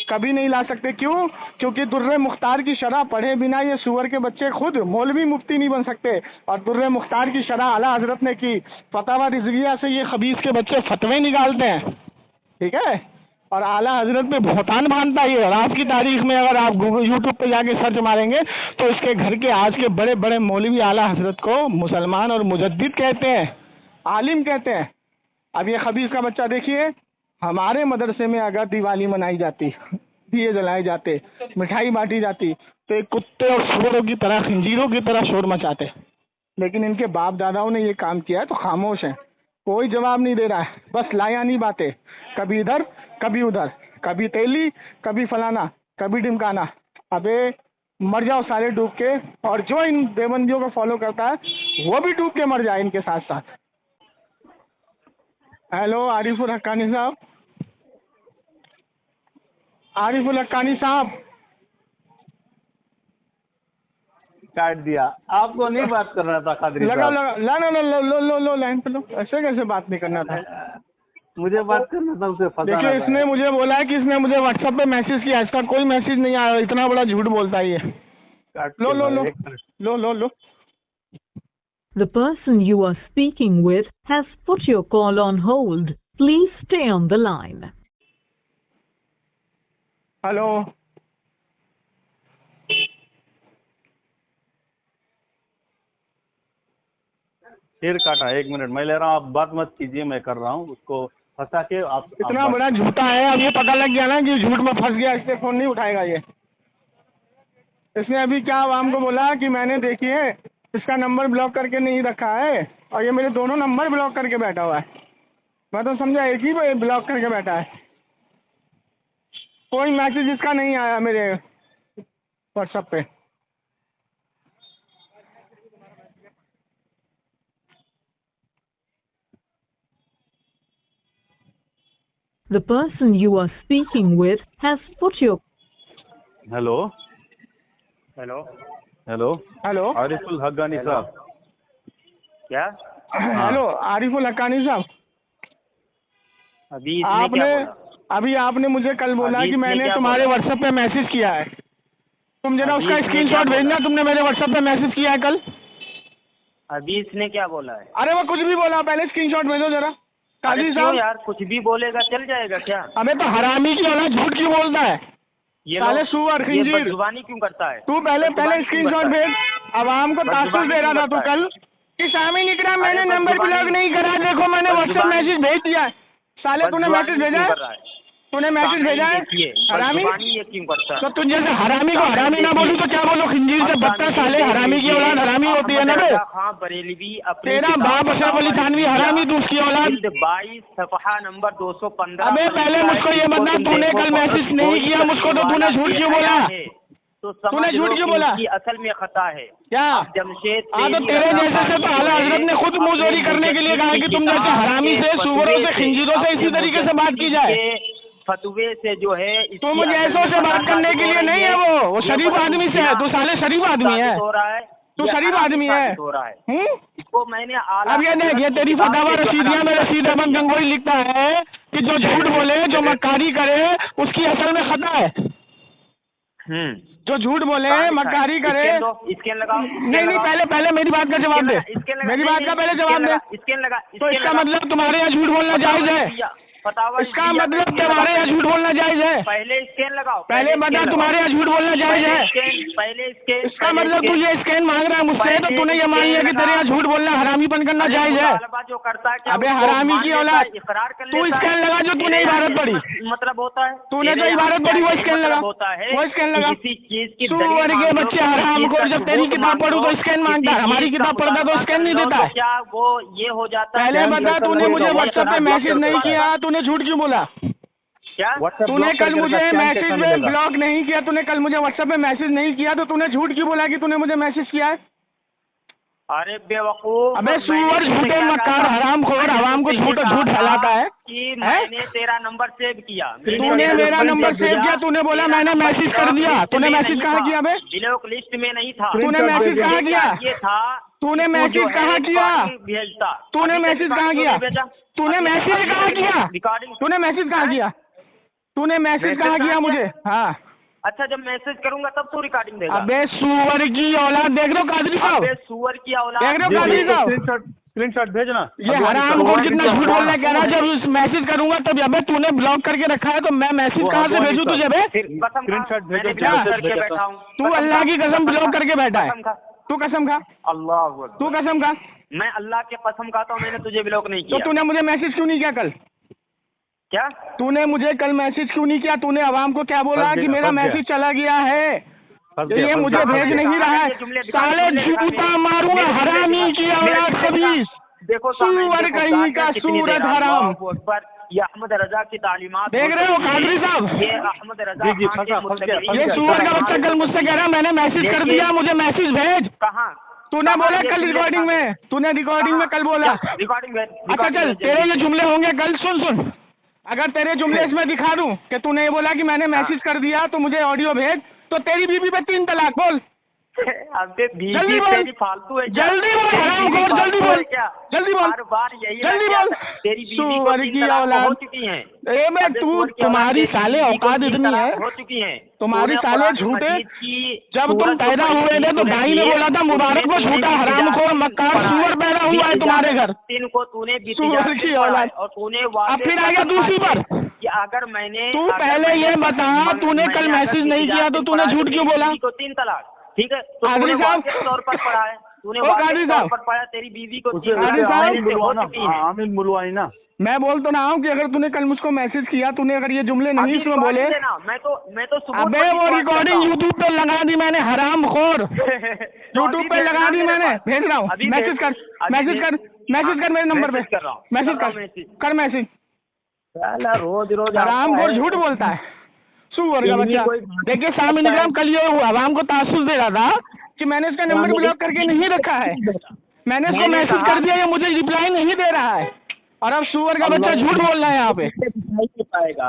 कभी नहीं ला सकते। क्यों? क्योंकि दुर्रे मुख्तार की शरह पढ़े बिना ये सुअर के बच्चे खुद मौलवी मुफ्ती नहीं बन सकते, और दुर्रे मुख्तार की शरह आला हजरत ने की। फतवा रिजविया से ये खबीस के बच्चे फतवे निकालते हैं, ठीक है, और आला हजरत पे भौतान बांधता है। और आज की तारीख में अगर आप गूगल यूट्यूब पे जाके सर्च मारेंगे तो इसके घर के आज के बड़े बड़े मौलवी आला हजरत को मुसलमान और मुजद्दिद कहते हैं, आलिम कहते हैं। अब ये खबीस का बच्चा देखिए, हमारे मदरसे में अगर दिवाली मनाई जाती, दिए जलाए जाते, मिठाई बांटी जाती, तो एक कुत्ते और सुअरों की तरह, खंजीरों की तरह शोर मचाते। लेकिन इनके बाप दादाओं ने ये काम किया है तो खामोश हैं, कोई जवाब नहीं दे रहा है, बस लायानी बातें, कभी इधर कभी उधर, कभी तेली कभी फलाना कभी ढिमकाना। अबे मर जाओ सारे डूब के, और जो इन देवबंदियों को फॉलो करता है वो भी डूब के मर जाए इनके साथ साथ। हेलो आरिफुल हक्कानी साहब, आरिफुल हक्कानी साहब। काट दिया, आपको नहीं बात करना था कादरी लगा साहब। लगा लो लाइन पे लो, ऐसे कैसे बात नहीं करना था? मुझे बात करना था, उसे फंसाना देखिए, था। इसने मुझे बोला है कि इसने मुझे व्हाट्सएप पे मैसेज किया, इसका कोई मैसेज नहीं आया, इतना बड़ा झूठ बोलता है ये। लो लो लो लो लो लो। The person you are speaking with has put your call on hold. Please stay on the line. Hello, फिर काटा। 1 मिनट मैं ले रहा हूँ, आप बात मत कीजिए, मैं कर रहा हूँ उसको फंसा के। आप इतना बड़ा झूठा है, अब ये पता लग गया ना कि झूठ में फंस गया, इससे फोन नहीं उठाएगा ये। इसने अभी क्या आवाम को बोला कि मैंने देखिए इसका नंबर ब्लॉक करके नहीं रखा है, और ये मेरे दोनों नंबर ब्लॉक करके बैठा हुआ है। मैं तो समझा एक ही ब्लॉक करके बैठा है, कोई मैसेज इसका नहीं आया मेरे व्हाट्सएप पे। The person you are speaking with has put your hello hello hello hello Ariful Haqqani साहब। क्या? हेलो आरिफुल हक्कानी साहब, अभी इसने क्या बोला? अभी आपने मुझे कल बोला अभी कि इसने मैंने क्या तुम्हारे बोला? व्हाट्सएप पे मैसेज किया है, तुम जरा अभी उसका इसने स्क्रीनशॉट क्या भेजना, बोला? तुमने मेरे व्हाट्सएप पे मैसेज किया है कल। अभी इसने क्या बोला है? अरे वो कुछ भी बोला, पहले स्क्रीनशॉट भेजो जरा। अरे काजी क्यों साहब, यार, कुछ भी बोलेगा चल जाएगा क्या? अबे तो हरामी की औलाद झूठ क्यों बोलता है? ये साले लोग- सुअर ये खंजीर, बदजुबानी क्यों करता है? तू पहले बदजुबानी क्यों स्क्रीनशॉट करता है? भेज। आवाम को तासुर बदजुबानी दे रहा क्यों था तू करता है? कल कि सामी निकला, मैंने अरे नंबर बदजुबानी- ब्लॉक नहीं करा, देखो मैंने व्हाट्सएप बदजुबानी- मैसेज भेज दिया है। साले तूने बदजुबानी मैसेज भेजा क्यों है? कर रहा है? तूने मैसेज भेजा है हरामी? ये क्यों करता है? तो तुझे जैसे हरामी को हरामी ना बोलूं तो क्या बोलो? खिंजीर से बदतर साले, हरामी की औलाद हरामी होती है ना बे? हाँ बरेलवी तेरा बाप अशरफ अली थानवी हरामी, तू उसकी औलाद। 22 सफ़हा नंबर 215। अबे पहले मुझको ये बता, तूने कल मैसेज नहीं किया मुझको तो तूने झूठ क्यों बोला? तो तूने झूठ क्यों बोला? असल में खता है क्या? जमशेद हाँ तो तेरे जैसे से तो आला हजरत ने खुद मुंहजोरी करने के लिए कहा कि तुम जैसे हरामी से, सुअरों से, खिंजीरों से इसी तरीके से बात की जाए। फतवे से जो है तो मुझे ऐसों से बात करने के लिए नहीं है, वो शरीफ आदमी से है। तू साले शरीफ आदमी है, तू शरीफ आदमी है। इसको मैंने अब ये देख, ये तेरी फतावा रशीदिया में रशीद अहमद गंगोई लिखता है कि जो झूठ बोले, जो मक्कारी करे, उसकी असल में खता है। जो झूठ बोले, मक्कारी करे। स्कैन लगाओ। नहीं, पहले मेरी बात का जवाब दे, मेरी बात का पहले जवाब दे। स्कैन लगा। तो इसका मतलब तुम्हारे यहाँ झूठ बोलना जायज है? इसका मतलब तुम्हारे यहाँ झूठ बोलना जायज है? पहले स्कैन लगाओ। पहले बता, तुम्हारे यहाँ झूठ बोलना जायज है? पहले स्कैन। इसका मतलब तू ये स्कैन मांग रहा है मुझसे, तो तूने ये मान लिया कि तेरे यहाँ झूठ बोलना, हरामीपन करना जायज है? जो करता है अबे हरामी की औलाद, तू स्कैन लगा जो तूने इबारत पढ़ी। मतलब होता है तूने जो इबारत पढ़ी वो स्कैन लगा, वो स्कैन लगा। सुअर के बच्चे हराम को, जब तेरी किताब पढ़ू तो स्कैन मांगता है, हमारी किताब पढ़ता तो स्कैन नहीं देता है। क्या वो ये हो जाता है? पहले बता, तूने मुझे व्हाट्सएप पे मैसेज नहीं किया, तूने झूठ क्यों बोला? क्या तूने कल मुझे मैसेज में ब्लॉक नहीं किया, तूने कल मुझे व्हाट्सएप पे मैसेज नहीं किया, तो तूने झूठ क्यों बोला कि तूने मुझे मैसेज किया है? अरे बेवकूफ, अबे सुअर, झूठे मक्कार, हरामखोर, आवाम को झूठ फैलाता है कि मैंने तेरा नंबर सेव किया। तूने मेरा नंबर सेव किया, तूने बोला मैंने मैसेज कर दिया। तूने मैसेज कहाँ किया बे? ब्लॉक लिस्ट में नहीं था। तूने मैसेज कहाँ किया? ये था। तूने मैसेज कहाँ किया? भेजता। तूने मैसेज कहाँ किया? तूने मैसेज कहाँ किया? रिकॉर्डिंग। तूने मैसेज कहाँ किया? तूने मैसेज कहाँ किया मुझे? हाँ, अच्छा जब मैसेज करूंगा तब तो रिकॉर्डिंग देगा। अबे सुअर की औलाद, देख रहे हो कादरी साहब? अबे सुअर की औलाद, देख रहे हो कादरी साहब? स्क्रीनशॉट भेजना। ये हरामखोर जितना झूठ बोलना कह रहा है, जब मैसेज करूंगा तब। अबे तूने ब्लॉक करके रखा है तो मैं मैसेज कहाँ से भेजूं तुझे बे? स्क्रीनशॉट भेजो। करके बैठा हूँ। तू अल्लाह की कसम ब्लॉक करके बैठा है। तू कसम खा, अल्लाह, तू कसम खा। मैं अल्लाह की कसम खाता हूँ, मैंने तुझे ब्लॉक नहीं तो किया। तूने मुझे मैसेज क्यों नहीं किया कल? क्या तूने मुझे कल मैसेज क्यों नहीं किया? तूने आवाम को क्या बोला कि मेरा मैसेज चला गया है, ये मुझे भेज नहीं रहा है? साले जूता मारूंगा, हरामी की औलाद खबीस, देखो सुअर कहीं का सूरत हराम। ये अहमद रजा की तालीमात देख रहे हो कादरी साहब? ये अहमद रजा ये सुअर का बच्चा कल मुझसे कह रहा मैंने मैसेज कर दिया, मुझे मैसेज भेज। कहाँ? तूने बोला कल रिकॉर्डिंग में, तूने रिकॉर्डिंग में कल बोला। रिकॉर्डिंग। अच्छा चल, तेरे ये जुमले होंगे कल, सुन, अगर तेरे जुमले इसमें दिखा दूं कि तूने ये बोला कि मैंने मैसेज कर दिया तो मुझे ऑडियो भेज, तो तेरी बीवी पे 3 तलाक बोल। अबे जल्दी बोल, तेरी फालतू है। जल्दी बोल, हरामखोर, जल्दी बोल, जल्दी बोल, हर बार यही जल्दी बोल। तेरी बीवी को सुअर 3 की तलाक औलाद हो चुकी हैं। ए मैं तू, तुम्हारी साले औकात इतनी है, हो चुकी हैं तुम्हारी साले झूठे। जब तुम पैदा हुए थे तो भाई ने बोला था मुबारक को झूठा हरामखोर मक्कार सुअर पैदा हुआ है तुम्हारे घर। को तूने सुअर की औलाद। और तूने अब फिर आ गया दूसरी पर कि अगर मैंने, तू पहले ये बता, तूने कल मैसेज नहीं किया तो तूने झूठ क्यों बोला? को 3 तलाक, ठीक है, तो कादरी तूने साहब, वाक़ई तौर पर पढ़ा है, तूने ओ वाक़ई कादरी तौर साहब, पर पढ़ा, तेरी बीवी को 3 कादरी साहब, आमिर मुलवाई ना। मैं बोल तो रहा हूँ कि अगर तूने कल मुझको मैसेज किया, तूने अगर ये जुमले नहीं इसमें बोले, मैं तो अबे वो रिकॉर्डिंग यूट्यूब पे लगा दी मैंने, हरामखोर, यूट्यूब पे लगा दी मैंने, भेज रहा हूँ, मैसेज कर, मैसेज कर, मैसेज कर मेरे नंबर पे, मैसेज कर मैसेज। रोज रोज हरामखोर झूठ बोलता है, सुअर का बच्चा। देखिए साहब निगरान, कल ये हुआ, आवाम को तासुस दे रहा था कि मैंने इसका नंबर ब्लॉक करके नहीं रखा है, मैंने इसको मैसेज कर दिया, ये मुझे रिप्लाई नहीं दे रहा है, और अब सुअर का बच्चा झूठ बोल रहा है यहाँ पे।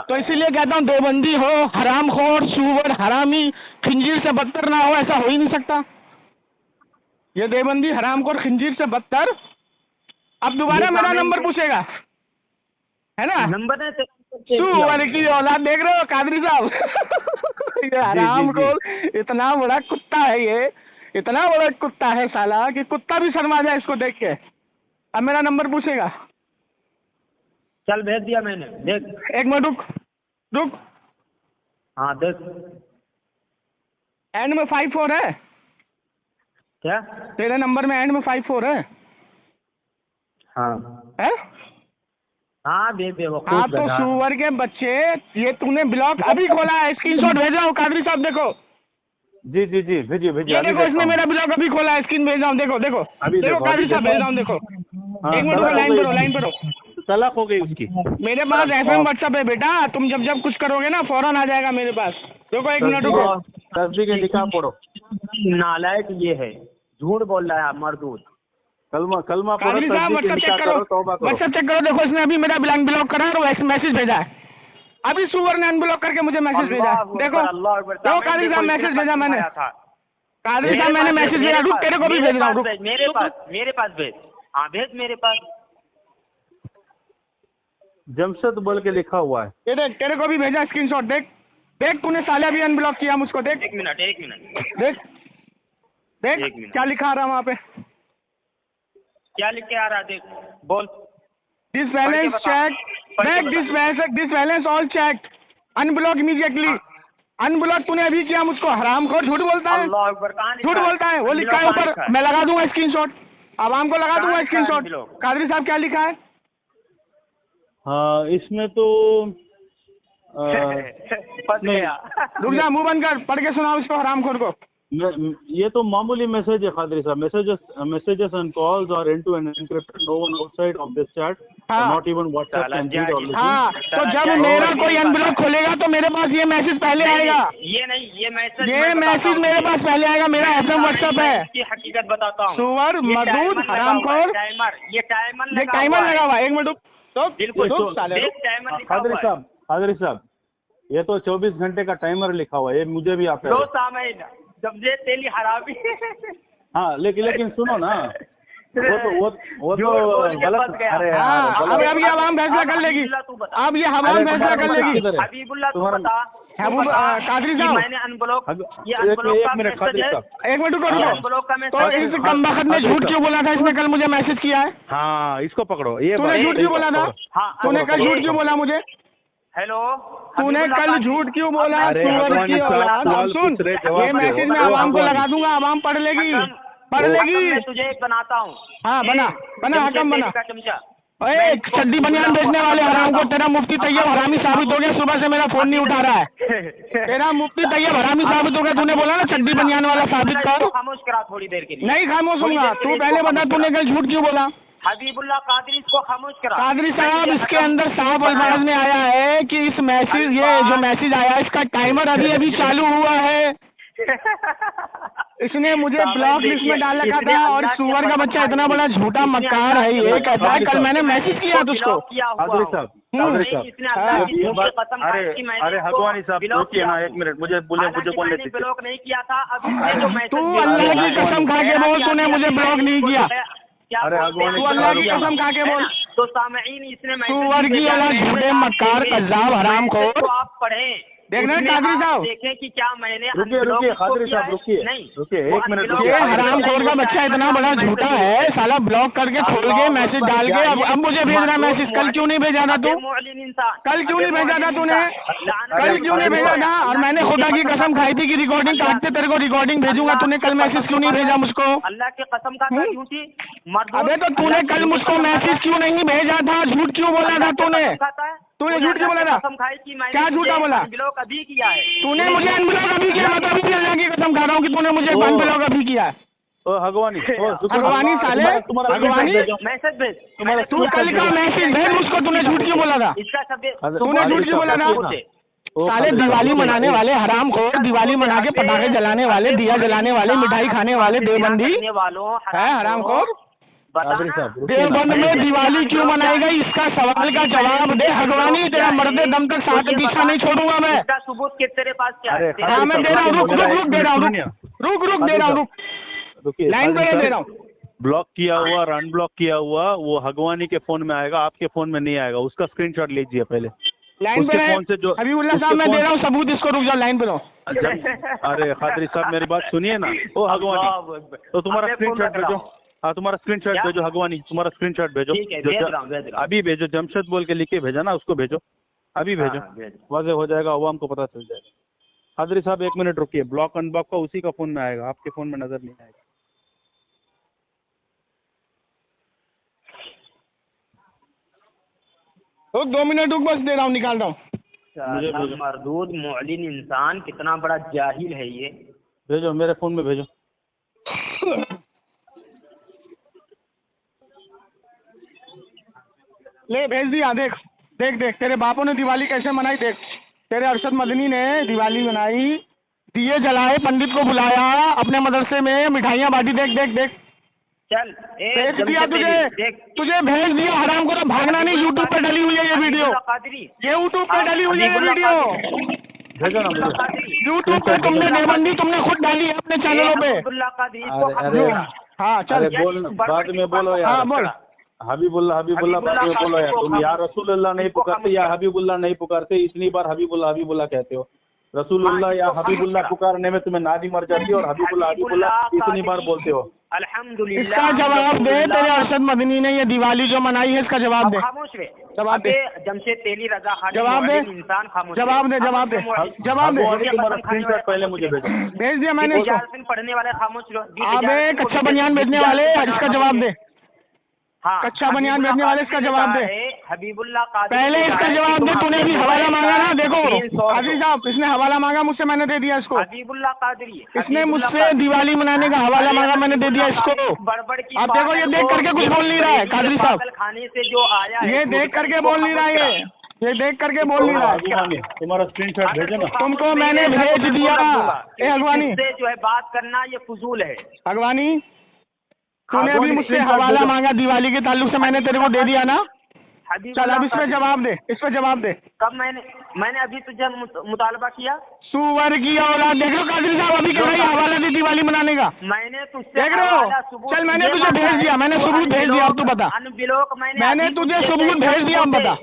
तो इसीलिए कहता हूँ देवबंदी हो, हरामखोर, सुअर, हरामी, खिंजीर से बदतर ना हो, ऐसा हो ही नहीं सकता। ये देवबंदी, हरामखोर, खिंजीर से बदतर। अब दोबारा मेरा नंबर पूछेगा, है ना? नंबर सुअर की औलाद, देख रहे हो कादरी साहब? ये हरामखोर इतना बड़ा कुत्ता है, ये इतना बड़ा कुत्ता है साला कि कुत्ता भी शर्मा जाए इसको देख के। अब मेरा नंबर पूछेगा। चल भेज दिया मैंने, देख। 1 मिनट रुक। हाँ देख, एंड में 54 है क्या? तेरे नंबर में एंड में 54 है? हाँ है? हाँ बेवकूफ हाँ तो गधा। सुअर के बच्चे, ये तूने ब्लॉग अभी खोला है, स्क्रीनशॉट भेज रहा हूँ कादरी साहब, देखो जी जी जी, भेजिए भेजिए, ये अभी देखो, देखता इसने हूँ। मेरा ब्लॉग अभी खोला है, स्क्रीन भेज रहा हूँ, देखो देखो अभी देखो देखो, कादरी अभी साहब देखो। भेज रहा हूँ, देखो हाँ, एक मिनट तलाक रुको, हो लाइन गई पर हो, लाइन पर हो। उसकी। तलाक हो गई उसकी। मेरे पास FM व्हाट्सएप है बेटा, तुम जब जब कुछ करोगे ना फौरन आ जाएगा मेरे पास। देखो एक मिनट रुको। तस्बीह के निकाह पढ़ो। नालायक ये है, झूठ बोल रहा है मरदूद। कलमा कलमा पढ़ो, कादरी साहब तस्बीह के व्हाट्सएप चेक निकाह करो, करो, तौबा करो। व्हाट्सएप चेक करो, देखो इसने अभी मेरा ब्लॉक करा है और मैसेज भेजा है, अभी सुअर ने अनब्लॉक करके मुझे मैसेज भेजा है, देखो अल्लाह अकबर। देखो कादरी साहब मैसेज भेजा मैंने, कादरी साहब मैंने मैसेज भेजा, रुक तेरे को भी भेज रहा हूँ, रुक मेरे पास भेज। हाँ भेज मेरे पास। जमशद बोल के लिखा हुआ है। ये देख तेरे को भी भेजा स्क्रीनशॉट, देख देख तूने साले अभी अनब्लॉक किया मुझको, देख एक मिनट देख एक देख मिनट। क्या लिखा आ रहा वहाँ पे, क्या लिख के आ रहा है देख, बोल। दिस बैलेंस चेक, देख this balance all check, unblock immediately, unblock तूने अभी किया मुझको, हरामखोर, झूठ बोलता है, अल्लाह अकबर। कहाँ झूठ बोलता है, वो लिखा है ऊपर, मैं लगा दूंगा स्क्रीनशॉट, आवाम को लगा दूंगा स्क्रीनशॉट। कादरी साहब क्या लिखा है? हाँ, इसमें तो फंस गया। रुक जा, मुंह बंद कर, पढ़ के सुनाओ इसको हरामखोर को। ये तो मामूली मैसेज है Qadri sahab. Messages and calls are end to end encrypted, no one outside of this chat, not even WhatsApp can read और लिसन। हाँ तो जब मेरा कोई अनब्लॉक खोलेगा तो मेरे पास ये मैसेज पहले आएगा, ये नहीं, ये मैसेज मेरे पास पहले आएगा, मेरा FM व्हाट्सएप है। इसकी हकीकत बताता हूँ। सुअर, मरदूद, हरामखोर, ये टाइमर लगा हुआ है, एक मिनट रुक, तो बिल्कुल रुक साले रुक। टाइमर लिखा हुआ है। खादरी साहब, ये तो 24 घंटे का टाइमर लिखा हुआ है, ये मुझे भी आता है। दो सामयीन जब जे तेली हरामी। हाँ लेकिन सुनो ना, वो तो गलत। अरे हाँ, अब ये आवाम फैसला कर लेगी, अब ये आवाम फैसला कर लेगी। हबीबुल्लाह तू बता, कादरी साहब मैंने अनब्लॉक, ये एक अनब्लॉक का मिनट खादरी मैसेज है। साहब, एक मिनट रुको, अनब्लॉक का तो मैसेज इस कमबख्त ने झूठ क्यों बोला था, इसने कल मुझे मैसेज किया है, हाँ इसको पकड़ो। ये तूने झूठ क्यों बोला था, तूने कल झूठ क्यों बोला मुझे, हेलो, तूने कल झूठ क्यों बोला, अरे सुअर भगवान की औलाद। सवाल सुन, पूछ रहे, जवाब ये मैसेज मैं आवाम को लगा दूंगा, आवाम पढ़ लेगी, पढ़ लेगी। मैं तुझे एक बनाता हूँ। हाँ बना हकम बना। का चमचा। ओए चड्डी बनियान बेचने वाले हराम को, तेरा मुफ्ती तैयब हरामी साबित हो गया, सुबह से मेरा फोन नहीं उठा रहा है, तेरा मुफ्ती तैयब हरामी साबित हो गया, तूने बोला ना चड्डी बनियान वाला साबित कर। खामोश करा थोड़ी देर के लिए। नहीं खामोश होऊंगा, तू पहले बता तूने कल झूठ क्यों बोला। हबीबुल्लाह कादरी इसको खामोश करा। कादरी साहब, इसके अंदर साफ अल्फाज में आया है कि इस मैसेज, ये जो मैसेज आया इसका टाइमर अभी चालू हुआ है, इसने मुझे ब्लॉक लिस्ट में डाल रखा था, और सुअर का बच्चा इतना बड़ा झूठा मक्कार है, ये कहता है कल मैंने मैसेज किया तुझको। खादरी साहब, अरे हगवानी साहब रुकिए ना एक मिनट, मुझे बोलने दीजिए। ब्लॉक नहीं किया था, अब तू अल्लाह की कसम खा के बोल, तूने मुझे ब्लॉक नहीं किया। अरे तू अल्लाह की कसम खा के बोल, तो सामईन इसने सुअर की औलाद, झूठे मक्कार, कज़्ज़ाब, हरामखोर। तो आप पढ़ें, देखना कादरी साहब, देखें कि क्या मैंने रुकिए खादरी साहब, रुकिए एक मिनट रुकिए। ये हरामखोर का बच्चा इतना बड़ा झूठा है, साला ब्लॉक करके खोल के मैसेज डाल के अब मुझे भेज रहा मैसेज, कल क्यों नहीं भेजा था तू, कल क्यों नहीं भेजा था तूने, कल क्यों नहीं भेजा था, और मैंने खुदा की कसम खाई थी कि रिकॉर्डिंग काटते तेरे को रिकॉर्डिंग भेजूंगा, तूने कल मैसेज क्यों नहीं भेजा मुझको। अल्लाह की कसम का झूठी। अबे तो तूने कल मुझको मैसेज क्यों नहीं भेजा था, झूठ क्यों बोला था तूने झूठ क्यों बोला था, क्या झूठा बोला, ब्लॉक अभी किया है तूने मुझे अनब्लॉक अभी किया, मैं तो अभी अल्लाह की कसम खा रहा हूँ कि तूने मुझे अनब्लॉक अभी किया है। हगवानी साले, हगवानी मैसेज भेज, तू कल का मैसेज भेज मुझको, तूने झूठ क्यों बोला था, इसका शब्द तूने झूठ क्यों बोला था। साले दिवाली मनाने वाले हराम को, दिवाली मना के पटाखे जलाने वाले, दिया जलाने वाले, मिठाई खाने वाले देवबंदी है हराम को। देवबंद में दिवाली क्यों मनाई गई, इसका सवाल का जवाब दे हगवानी, तेरा मरते दम तक साथ पीछा नहीं छोड़ूंगा मैं। इसका सबूत कि तेरे पास क्या है? हाँ मैं दे रहा हूँ, रुक दे रहा हूँ, लाइन पे दे रहा हूँ। ब्लॉक किया हुआ और अनब्लॉक किया हुआ वो हगवानी के फोन में आएगा, आपके फोन में नहीं आएगा, उसका स्क्रीनशॉट लीजिए पहले लाइन पे फोन से। जो हबीबुल्लाह साहब मैं दे रहा हूँ सबूत, इसको रुक जाओ, लाइन पे रहो। अरे खादरी साहब मेरी बात सुनिए ना, ओ हगवानी, तो तुम्हारा स्क्रीनशॉट भेजो, हाँ तुम्हारा स्क्रीनशॉट भेजो हगवानी, तुम्हारा स्क्रीनशॉट भेजो, अभी भेजो, जमशेद बोल के लिख के भेजा ना, उसको भेजो, अभी भेजो, वाज़ेह हो जाएगा, अवाम को पता चल जाएगा। खादरी साहब एक मिनट रुकिए, ब्लॉक अनब्लॉक का उसी का फोन में आएगा, आपके फोन में नजर नहीं आएगा। रुक 2 मिनट रुक, बस दे रहा हूँ, निकाल रहा हूँ। मरदूद मुअलिन इंसान, कितना बड़ा जाहिल है ये। भेजो मेरे फोन में भेजो। ले भेज दिया, देख देख देख, तेरे बापों ने दिवाली कैसे मनाई देख। तेरे अरशद मदनी ने दिवाली मनाई, दिए जलाए, पंडित को बुलाया, अपने मदरसे में मिठाइयाँ बांटी, देख देख देख। चल भेज दिया तुझे भेज दिया, हराम को भागना नहीं। यूट्यूब पे डली हुई है ये वीडियो, ये यूट्यूब पे डली हुई है ये वीडियो। भेजो ना मुझे। यूट्यूब पे तुमने देवबंदी तुमने खुद डाली है अपने चैनलों पे। अरे हाँ चल, बोल, बाद में बोलो यार। हाँ बोल। हबीबुल्लाह हबीबुल्लाह बाद में बोलो यार। तुम या रसूलुल्लाह नहीं पुकारते या हबीबुल्लाह नहीं पुकारते, इतनी बार हबीबुल्लाह हबीबुल्लाह कहते हो। रसूलुल्लाह या हबीबुल्लाह पुकारने में तुम्हें नादी मर जाती है और हबीबुल्लाह हबीबुल्लाह इतनी बार बोलते हो। अल्हम्दुलिल्लाह। इसका जवाब दे, तेरे अरशद मदनी ने ये दिवाली जो मनाई है इसका जवाब दे। खामोश रहे, जवाब दे। जमशेद तेली रजा खान जवाब दे, इंसान खामोश। जवाब दे, जवाब दे, जवाब दे। तुम्हारा स्क्रीनशॉट पहले मुझे भेजो। भेज दिया मैंने इसको। पढ़ने वाले खामोश रहो। अबे कच्चा बनियान बेचने वाले, इसका जवाब दे। हाँ, कच्चा बनियान बेचने वाले, इसका जवाब दे। हबीबुल्लाह कादरी पहले इसका जवाब दे। तूने भी हवाला मांगा ना, देखो कादरी साहब, इसने हवाला मांगा मुझसे, मैंने दे दिया इसको। हबीबुल्लाह कादरी, इसने मुझसे दिवाली मनाने का हवाला मांगा, मैंने दे दिया इसको। बड़बड़ की आप देखो, ये देख करके कुछ बोल नहीं रहा है कादरी साहब, खाने से जो आया है, ये देख करके बोल नहीं रहा है, ये देख करके बोल नहीं रहा है। तुम्हारा स्क्रीनशॉट भेजो ना। तुमको मैंने भेज दिया। ए अगवानी, जो है बात करना ये फजूल है। अगवानी, तूने अभी मुझसे हवाला मांगा दिवाली के ताल्लुक से, मैंने तेरे को दे दिया ना। चल अब इसमें जवाब दे, इसमें जवाब दे। कब मैंने अभी तुझे मुतालबा किया? सुवर की औलाद, देख लो कादरी साहब, अभी कह रही हवाला दी दिवाली मनाने का। मैंने तुझसे देख रहे हो, चल मैंने तुझे भेज दिया, मैंने सबूत भेज दिया, अब तू बता। मैंने तुझे सबूत भेज दिया, अब बता।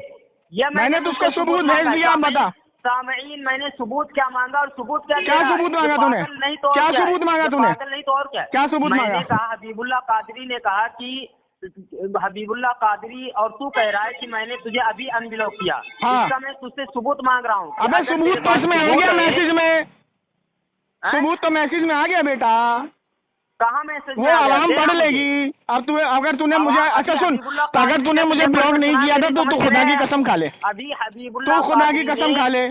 मैंने तुझको सबूत भेज दिया, अब बता। सामईन, मैंने सबूत क्या मांगा और सबूत क्या सबूत मांगा तूने? नहीं तो क्या सबूत मांगा तूने? नहीं तो और क्या सबूत मांगा? मैंने कहा हबीबुल्लाह कादरी ने कहा कि हबीबुल्लाह कादरी, और तू कह रहा है कि मैंने तुझे अभी अनब्लॉक किया। हाँ। इसका मैं तुझसे सबूत मांग रहा हूँ। अबे सबूत तो इसमें आ गया मैसेज में, सबूत तो मैसेज में आ गया बेटा। कहाँ मैसेज? वो आवाम पढ़ लेगी। अब तू, अगर तूने मुझे, अच्छा सुन, अगर तूने मुझे ब्लॉक नहीं किया था तो तू खुदा की कसम खा ले। अभी हबीबुल्लाह, तू खुदा की कसम खा ले।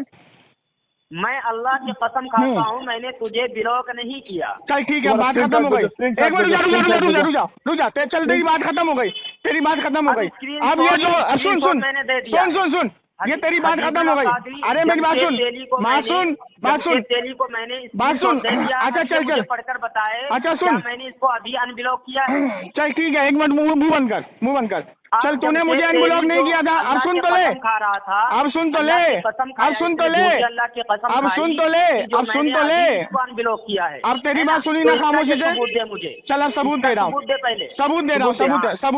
मैं अल्लाह की कसम खाता हूँ, मैंने तुझे ब्लॉक नहीं किया। चल ठीक है, बात खत्म हो गई। एक मिनट रुक जा, चल तेरी बात खत्म हो गई, तेरी बात खत्म हो गई। अब ये जो सुन, ये तेरी बात खत्म हो गई। अरे मेरी बात सुन, बात सुन। अच्छा चल, पढ़कर बताए। अच्छा सुन, मैंने इसको अभी अनब्लॉक किया है। चल ठीक है, एक मिनट मुंह बंद कर। चल तूने मुझे अनब्लॉक नहीं किया था, अब सुन तो ले, अब सुन तो ले, अनब्लॉक किया है। अब तेरी बात सुनी ना खामोशी से। मुझे चल अब सबूत दे रहा हूँ, सबूत दे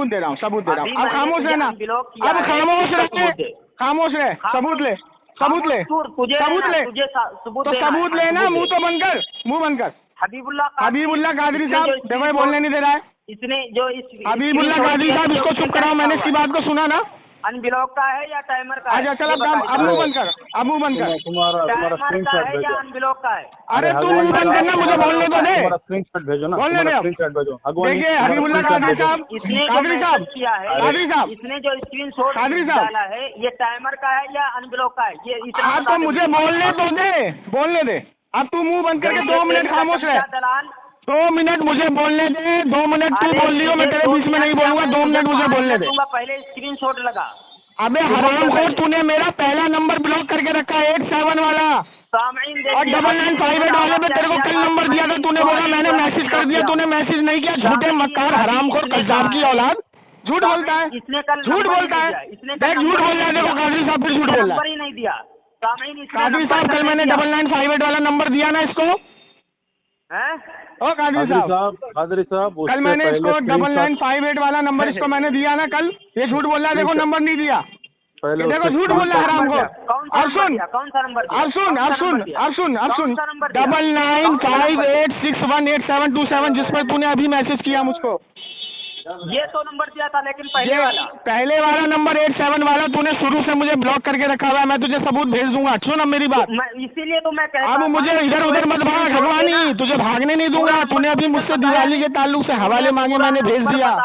रहा हूँ। अब खामोश रहना, अब खामोश रहे, सबूत ले। तो सबूत ले ना, मुंह बंद कर। हबीबुल्लाह कादरी साहब, देखो ये बोलने नहीं दे रहा है। इसने जो हबीबुल्लाह कादरी साहब, इसको चुप कराओ, मैंने इसकी बात को सुना ना। अनब्लॉक का है या टाइमर का? अच्छा चल, अब मुंह बंद कर। तुम्हारा स्क्रीनशॉट भेजो या अनब्लॉक का है? अरे तू मुंह बंद करना, मुझे बोलने तो दे। तुम्हारा स्क्रीनशॉट भेजो ना, बोलने दे। स्क्रीनशॉट भेजो। देखिए हबीबुल्लाह कादरी साहब, इसने जो स्क्रीनशॉट डाला है, ये टाइमर का है या अनब्लॉक का है? ये आप तो मुझे बोलने दे। अब तू मुंह बंद करके 2 मिनट खामोश रहे। 2 मिनट मुझे बोलने दे, 2 मिनट तू बोल रही हो, मैं तेरे बीच में नहीं बोलूंगा। 2 मिनट मुझे बोलने दे। पहले स्क्रीनशॉट लगा। अबे हरामखोर, तूने मेरा पहला नंबर ब्लॉक करके रखा है 87 वाला और 9958 वाले पे तेरे को कल नंबर दिया था। तूने बोला मैंने मैसेज कर दिया, तूने मैसेज नहीं किया। झूठे मक्कार, हरामखोर, कज़्ज़ाब की औलाद, झूठ बोलता है, झूठ बोलता है। देख झूठ बोल रहा है, देखो कादरी साहब फिर झूठ बोल रहा है। नहीं दिया कादरी साहब, कल मैंने 9958 वाला नंबर दिया ना इसको। ओ कादरी साहब, कल मैंने इसको 9958 वाला नंबर इसको मैंने दिया ना कल। ये झूठ बोल रहा है, देखो नंबर नहीं दिया। देखो झूठ बोल रहा है हरामखोर। अब सुन 9958618727 जिस पर तूने अभी मैसेज किया मुझको। ये तो नंबर दिया था, लेकिन पहले वाला नंबर 87 वाला तूने शुरू से मुझे ब्लॉक करके रखा हुआ है। मैं तुझे सबूत भेज दूंगा। सुन अब मेरी बात, इसीलिए तो मैं कहता अब मुझे इधर उधर मत भाग भगवानी, तुझे भागने नहीं दूंगा। तूने अभी मुझसे दिवाली के ताल्लुक से हवाले मांगे, मैंने भेज दिया।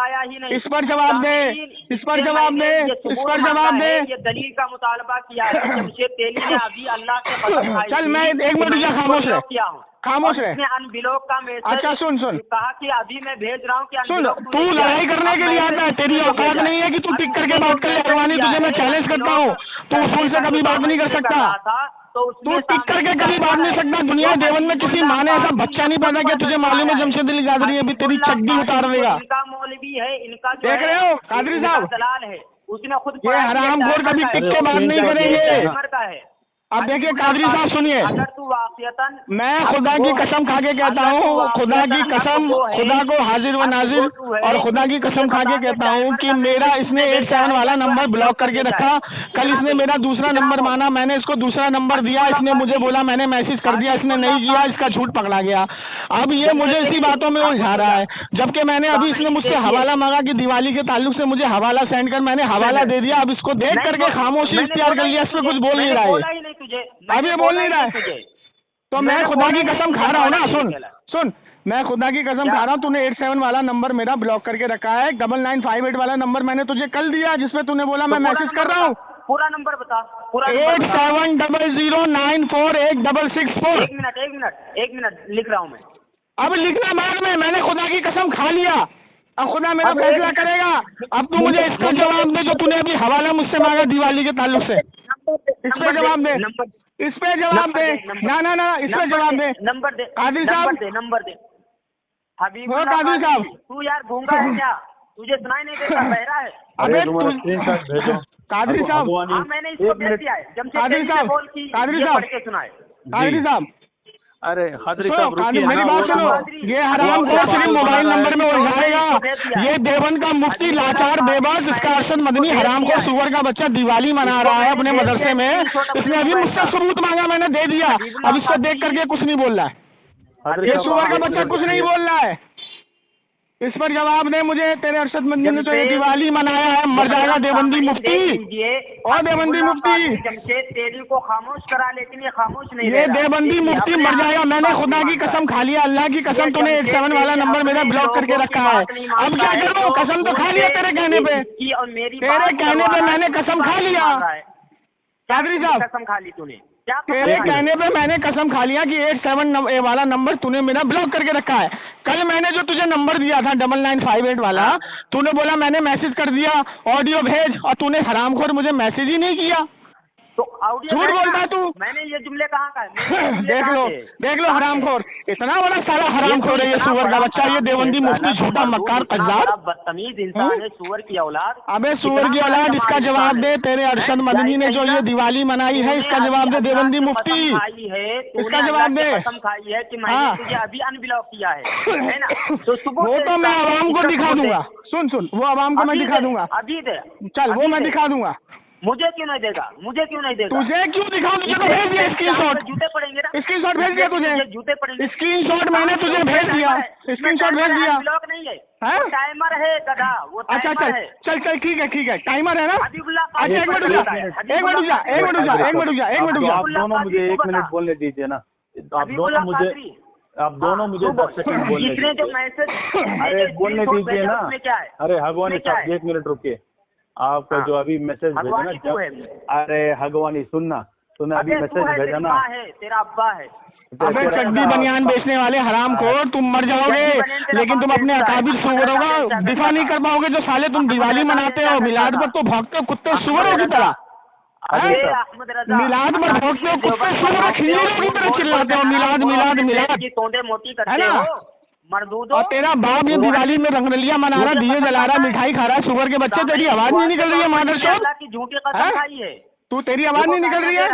इस पर जवाब दे। इस पर जवाब दे, इस पर जवाब दे। ये दलील का मुतालबा किया है जमशेद तेली ने अभी अल्लाह से कसम खाई। चल मैं 1 मिनट रुक जा, खामोश रह, खामोश रह। अनब्लॉक का मैसेज अच्छा सुन कहा कि अभी मैं भेज रहा हूँ कि सुन, तू लड़ाई करने के लिए आता है, तेरी औकात नहीं है कि तू टिक करके बात कर ले। हगवानी तुझे मैं चैलेंज करता हूँ, तू उसूल से कभी बात नहीं कर सकता, तू टिक करके कभी बात नहीं सकता। दुनिया देवंद में किसी माँ ने ऐसा बच्चा नहीं पैदा किया, तुझे मालूम है जमशेद अली कादरी अभी तेरी चड्डी उतार देगा। इनका मौलवी है, इनका देख रहे हो कादरी साहब, दलाल है, उसने खुद ये हरामखोर कभी टिक के बात नहीं करेंगे। अब देखिए कादरी साहब सुनिए, अगर तू वाक़ियतन मैं खुदा की कसम खा के कहता हूँ, खुदा की कसम, खुदा को हाजिर व नाजिर और खुदा की कसम खा के कहता हूँ कि मेरा इसने 87 वाला नंबर ब्लॉक करके रखा। कल इसने मेरा दूसरा नंबर माना, मैंने इसको दूसरा नंबर दिया, इसने मुझे बोला मैंने मैसेज कर दिया, इसने नहीं किया, इसका झूठ पकड़ा गया। अब ये मुझे इसी बातों में उलझा रहा है, जबकि मैंने अभी इसने मुझसे हवाला मांगा कि दिवाली के ताल्लुक से मुझे हवाला सेंड कर, मैंने हवाला दे दिया। अब इसको देख करके खामोशी इख्तियार कर लिया, इस पर कुछ बोल नहीं रहा है, अब ये बोल नहीं रहा है। तो मैं खुदा की कसम खा रहा हूँ ना, सुन, मैं खुदा की कसम खा रहा हूँ, तूने 87 वाला नंबर मेरा ब्लॉक करके रखा है। 9958 वाला नंबर मैंने तुझे कल दिया, जिसमें तूने बोला मैं मैसेज कर रहा हूँ। पूरा नंबर बता, पूरा 87009664। एक मिनट लिख रहा हूँ मैं। अब लिखना बाद में, मैंने खुदा की कसम खा लिया, अब खुदा मेरा फैसला करेगा। अब तू मुझे इसका जवाब दे जो तूने अभी हवाला मुझसे मांगा दिवाली के ताल्लुक से, इस पे जवाब दे, इस पे जवाब दे। ना इस पे जवाब दे। नंबर दे कादरी साहब, नंबर दे। वो कादरी साहब, तू यार गूंगा है क्या? तुझे सुनाई नहीं देता, बहरा है? अबे तू स्क्रीनशॉट भेजो कादरी साहब, हाँ मैंने इसको भेज दिया है। कादरी साहब, कादरी साहब, कादरी साहब, अरे खादरी साहब रुकिए मेरी बात सुनो, ये हराम को सिर्फ मोबाइल नंबर में उलझाएगा। ये देवबंद का मुफ्ती लाचार बेबस, इसका अरशद मदनी हराम को सुअर का बच्चा दिवाली मना रहा है अपने मदरसे में। इसने अभी मुझसे सबूत मांगा, मैंने दे दिया, अब इसको देख करके कुछ नहीं बोल रहा है, ये सुअर का बच्चा कुछ नहीं बोल रहा है। इस पर जवाब दे मुझे, तेरे अरशद मदनी ने तो ये दिवाली मनाया है, मर जाएगा देवबंदी मुफ्ती और देवबंदी मुफ्ती। जमशेद तेरी को खामोश करा, लेकिन ये खामोश नहीं, ये देवबंदी मुफ्ती मर जाएगा। मैंने खुदा की कसम खा लिया, अल्लाह की कसम, तूने 87 वाला नंबर मेरा ब्लॉक करके रखा है। अब क्या करूं? कसम तो खा लिया तेरे कहने पे, तेरे कहने पे मैंने कसम खा लिया। कादरी साहब, कसम खा ली तूने, तेरे कहने पे मैंने कसम खा लिया कि 87 वाला नंबर तूने मेरा ब्लॉक करके रखा है। कल मैंने जो तुझे नंबर दिया था 9958 वाला, तूने बोला मैंने मैसेज कर दिया, ऑडियो भेज, और तूने हरामखोर मुझे मैसेज ही नहीं किया। तो ऑडियो झूठ बोलता है तू। मैंने ये जुमले कहाँ का है? देख लो हरामखोर, इतना बड़ा सारा हरामखोर है ये सुअर का बच्चा, ये देवबंदी मुफ्ती झूठा मक्कार कज़्ज़ाब, बदतमीज इंसान है, सुअर की औलाद। अबे सुअर की औलाद, इसका जवाब दे। तेरे अरशद मदनी ने जो ये दिवाली मनाई है, इसका जवाब दे देवबंदी मुफ्ती, इसका जवाब दे। कसम खाई है कि मैंने तुझे अभी अनब्लॉक किया है ना? तो सुबह वो तो मैं आवाम को दिखा दूंगा, सुन, वो आवाम को मैं दिखा दूंगा, अभी दे, चल वो मैं दिखा दूंगा। मुझे क्यों नहीं देगा? तुझे क्यों दिखाऊं? तुझे तो भेज दिया स्क्रीनशॉट, जूते पड़ेंगे ना, स्क्रीनशॉट भेज दिया तुझे, जूते पड़ेंगे, स्क्रीनशॉट मैंने तुझे भेज दिया, स्क्रीनशॉट भेज दिया। ब्लॉक नहीं है, टाइमर है गधा, वो अच्छा चल ठीक है, टाइमर है ना? हबीबुल्लाह, एक मिनट रुक जा। आप दोनों मुझे 1 मिनट बोलने दीजिए ना, आप दोनों मुझे 10 सेकंड बोलने दीजिए। जो मैसेज अरे बोलने दीजिए ना, क्या है? अरे हगवानी साहब 1 मिनट रुकिए। आपका जो अभी मैसेज भेजा ना, अरे हगवानी सुनना, तूने अभी मैसेज भेजा ना, तेरा अब्बा है। अबे चड्डी बनियान बेचने वाले हराम को, तुम मर जाओगे, लेकिन तुम अपने अकाबिर सुअरों का दिफा नहीं कर पाओगे। जो साले तुम दिवाली मनाते हो, मिलाद पर तो भौंकते हो कुत्ते सुअरों की तरह, मिलाद पर भौंकते हो कुत्ते सुअरों खिंजीरों की तरह चिल्लाते हो, मिलाद मोटी है ना? और तेरा बाप ये दिवाली में रंगरलियां मना रहा, दिए जला रहा, मिठाई खा रहा है, सुअर के बच्चे, तेरी आवाज नहीं निकल रही है मादर चोद, तू तेरी आवाज नहीं निकल रही है,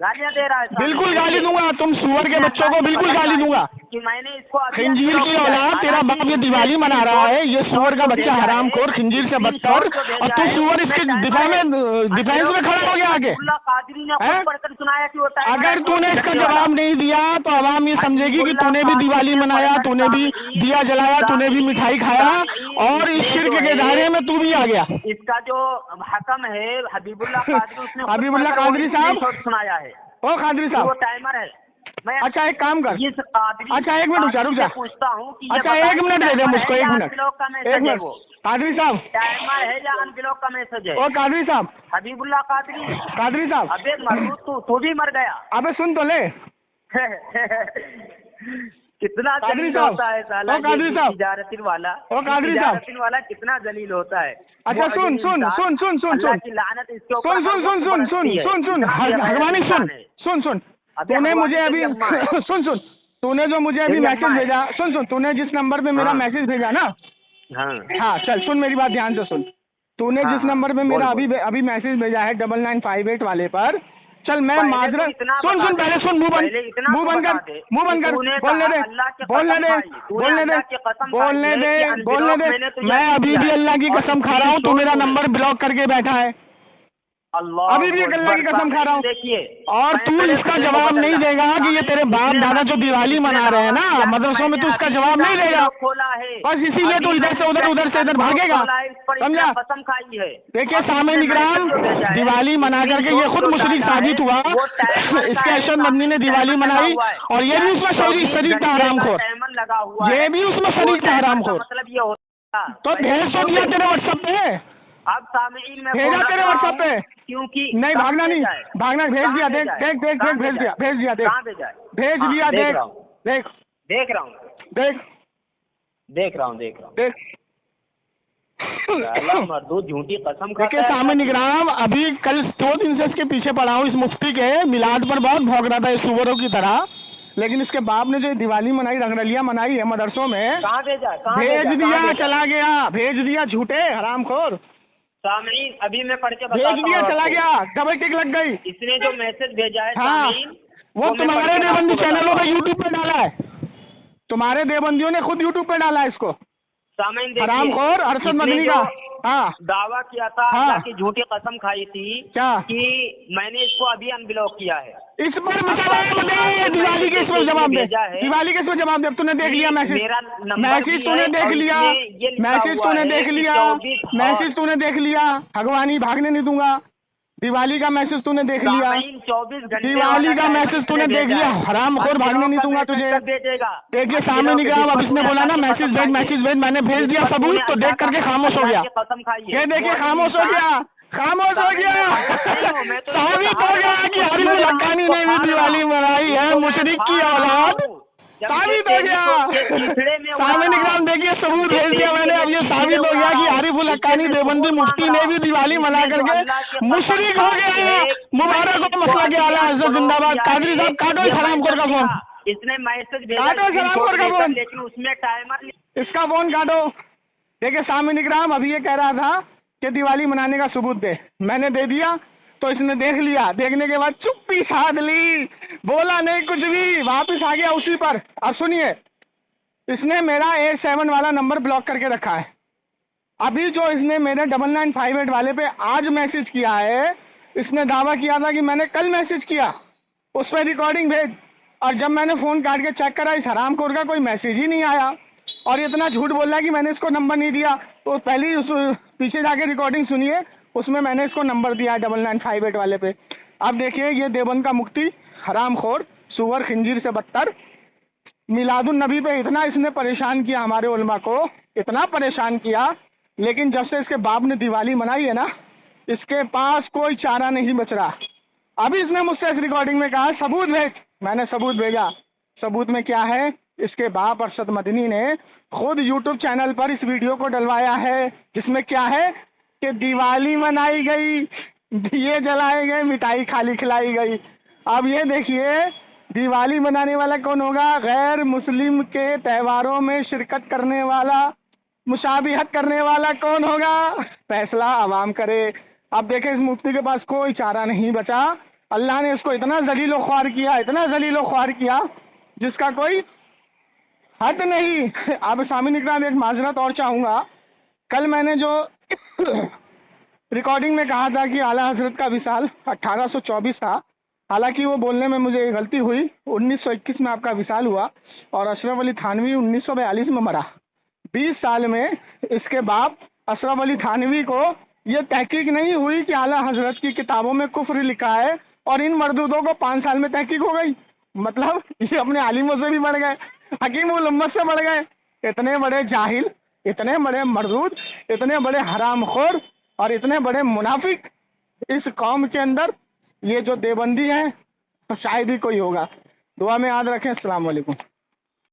गालियां दे रहा है। बिल्कुल गाली दूंगा, तुम सुअर के बच्चों को बिल्कुल गाली दूंगा। कि मैंने इसको खिंजीर की औलाद, तेरा बाप ये दिवाली मना रहा है, ये सुअर का बच्चा हरामखोर, खिंजीर से बदतर, और तू सुअर इसके डिफेंस में खड़ा हो गया आगे। अगर तूने इसका जवाब नहीं दिया तो आवाम ये समझेगी कि तूने भी दिवाली मनाया, तूने भी दिया जलाया, तूने भी मिठाई खाया, और इस शिर्क के दायरे में तू भी आ गया। इसका जो हकम है हबीबुल्लाह कादरी, उसने हबीबुल्लाह कादरी साहब सुनाया है। ओ कादरी साहब, वो टाइमर है, मैं अच्छा एक काम कर, इस कादरी अच्छा एक मिनट रुक जा पूछता हूँ कि अच्छा एक मिनट दे दे मुझको, एक मिनट, एक मिनट। कादरी साहब, टाइमर है या अनब्लॉक का मैसेज है? ओ कादरी साहब, हबीबुल्ला कादरी, कादरी साहब, अबे मरदूद तू भी मर गया। अबे सुन तो ले। कितना कादरी जलील साहब, होता है साला ओ कादरी ये साहब, तिजारतिन वाला, ओ कादरी साहब, तिजारतिन वाला कितना जलील होता है। अच्छा वो सुन अजीम सुन इंसान, सुन सुन सुन अल्लाह सुन की लानत इसके ऊपर सुन सुन सुन सुन सुन सुन सुन भगवानी सुन सुन सुन, तूने मुझे अभी सुन सुन, तूने जो मुझे अभी मैसेज भेजा, सुन सुन, तूने जिस नंबर पे मेरा मैसेज भेजा ना, हाँ चल सुन मेरी बात ध्यान से सुन, तूने जिस नंबर पे मेरा अभी मैसेज भेजा है 9958 वाले पर, चल मैं माजरत, सुन सुन पहले सुन, मुंह बंद कर, बोलने दे मैं अभी भी अल्लाह की कसम खा रहा हूँ तू मेरा नंबर ब्लॉक करके बैठा है, अभी भी अल्लाह की कसम खा रहा हूँ। और तू इसका जवाब नहीं देगा कि ये तेरे बाप दादा जो दिवाली मना रहे हैं ना मदरसों में, तू इसका जवाब नहीं देगा, बस इसीलिए तू इधर से उधर भागेगा, समझा? देखिए सामे निगरान दिवाली मना करके ये खुद मुशरिक साबित हुआ, इसके अरशद मदनी ने दिवाली मनाई और ये भी उसमें शरीक था हरामखोर, ये भी उसमें शरीक था हरामखोर। तो भेज तो दिया तेरे व्हाट्सएप पे, अब सामीन में भेजा तेरे व्हाट्सएप पे, क्योंकि नहीं भागना नहीं, भागना, भेज दिया, देख देख देख देख भेज दिया, भेज दिया, देख भेज दिया, देख देख देख रहा हूँ, देख रहा हूँ देख मरदूद झूठी कसम देखिए सामने निगरान, अभी कल 2 दिन से इसके पीछे पड़ा हूँ, इस मुफ्ती के मिलाद पर बहुत भौंक रहा था इस सुअरों की तरह, लेकिन इसके बाप ने जो दिवाली मनाई, रंगरलियां मनाई है मदरसों में, भेज दिया, चला गया, भेज दिया, झूठे हरामखोर, सामीन अभी मैं पढ़ के भेज दिया, चला गया, डबल टिक लग गई। इसने जो मैसेज भेजा है हाँ, वो तुम्हारे देवबंदी चैनलों पे यूट्यूब पे डाला है, तुम्हारे देवबंदियों ने खुद यूट्यूब पे डाला है इसको, हरामखोर अरशद मदनी का। हाँ दावा किया था, अल्लाह की झूठी कसम खाई थी क्या कि मैंने इसको अभी अनब्लॉक किया है। इस पर दिवाली के इस पर जवाब दे, दिवाली के इस पर जवाब दे, तूने देख लिया मैसेज, मैसेज तूने देख लिया, मैसेज तूने देख लिया, मैसेज तूने देख लिया, भगवानी भागने नहीं दूंगा, दिवाली का मैसेज तूने देख लिया, 24 घंटे दिवाली का मैसेज तूने देख लिया, हरामखोर भागने नहीं दूंगा तुझे। देखिए सामने निकला, अब इसने बोला ना मैसेज भेज, मैंने भेज दिया सबूत, तो देख करके खामोश हो गया, ये देखिए खामोश हो गया, खामोश हो गया, साबित हो गया कि हबीबुल हक्कानी ने भी दिवाली मनाई है, मुशरिक की औलाद, साबित हो गया। सामने निगरान देखिए सबूत भेज दिया मैंने, अब ये साबित हो गया कि आरिफुल हक्कानी देवबंदी मुफ्ती ने भी दिवाली मना करके मुशरिक हो गया। मुबारक हो मसला के आला हज़रत जिंदाबाद। कादरी साहब काटो इस हरामखोर का फोन, इसने मैसेज भेजा, काटो इस हरामखोर का फोन, लेकिन उसमें टाइमर, इसका फोन काटो। देखिए सामने निगरान अभी ये कह रहा था कि दिवाली मनाने का सबूत दे, मैंने दे दिया, तो इसने देख लिया, देखने के बाद चुप्पी साध ली, बोला नहीं कुछ भी, वापस आ गया उसी पर। अब सुनिए, इसने मेरा 87 वाला नंबर ब्लॉक करके रखा है, अभी जो इसने मेरे 9958 वाले पे आज मैसेज किया है, इसने दावा किया था कि मैंने कल मैसेज किया, उस पर रिकॉर्डिंग भेज, और जब मैंने फ़ोन काट के चेक करा इस हरामखोर का कोई मैसेज ही नहीं आया, और इतना झूठ बोल रहा है कि मैंने इसको नंबर नहीं दिया। तो पहले ही उस पीछे जाके रिकॉर्डिंग सुनिए, उसमें मैंने इसको नंबर दिया है 9958 वाले पे। अब देखिए ये देवबंद का मुफ्ती हरामखोर, सुअर खंजीर से बदतर, मिलादुन नबी पे इतना इसने परेशान किया हमारे उलमा को, इतना परेशान किया, लेकिन जब से इसके बाप ने दिवाली मनाई है ना, इसके पास कोई चारा नहीं बच रहा। अभी इसने मुझसे इस रिकॉर्डिंग में कहा सबूत भेज, मैंने सबूत भेजा। सबूत में क्या है, इसके बाप अरशद मदनी ने खुद यूट्यूब चैनल पर इस वीडियो को डलवाया है, जिसमें क्या है कि दिवाली मनाई गई, दिए जलाए गए, मिठाई खाली खिलाई गई। अब ये देखिए दिवाली मनाने वाला कौन होगा, गैर मुस्लिम के त्योहारों में शिरकत करने वाला, मुशाबिहत करने वाला कौन होगा, फैसला आवाम करे। अब देखें इस मुफ्ती के पास कोई चारा नहीं बचा, अल्लाह ने इसको इतना जलीलो ख्वार किया, इतना जलीलो ख्वार किया जिसका कोई हद नहीं। अब सामने निकला एक माजरत और चाहूँगा, कल मैंने जो रिकॉर्डिंग में कहा था कि आला हजरत का विसाल 1824 था, हालांकि वो बोलने में मुझे गलती हुई, 1921 में आपका विसाल हुआ और अशरफ अली थानवी 1942 में मरा। 20 साल में इसके बाप अशरफ अली थानवी को ये तहकीक नहीं हुई कि आला हजरत की किताबों में कुफ्र लिखा है, और इन मरदूदों को 5 साल में तहकीक हो गई। मतलब ये अपने आलिमों से भी बढ़ गए, हकीम उल उम्मत से बढ़ गए। इतने बड़े जाहिल, इतने बड़े मरदूद, इतने बड़े हरामखोर और इतने बड़े मुनाफिक इस कौम के अंदर, ये जो देवबंदी हैं तो शायद ही कोई होगा। दुआ में याद रखें। अस्सलाम वालेकुम।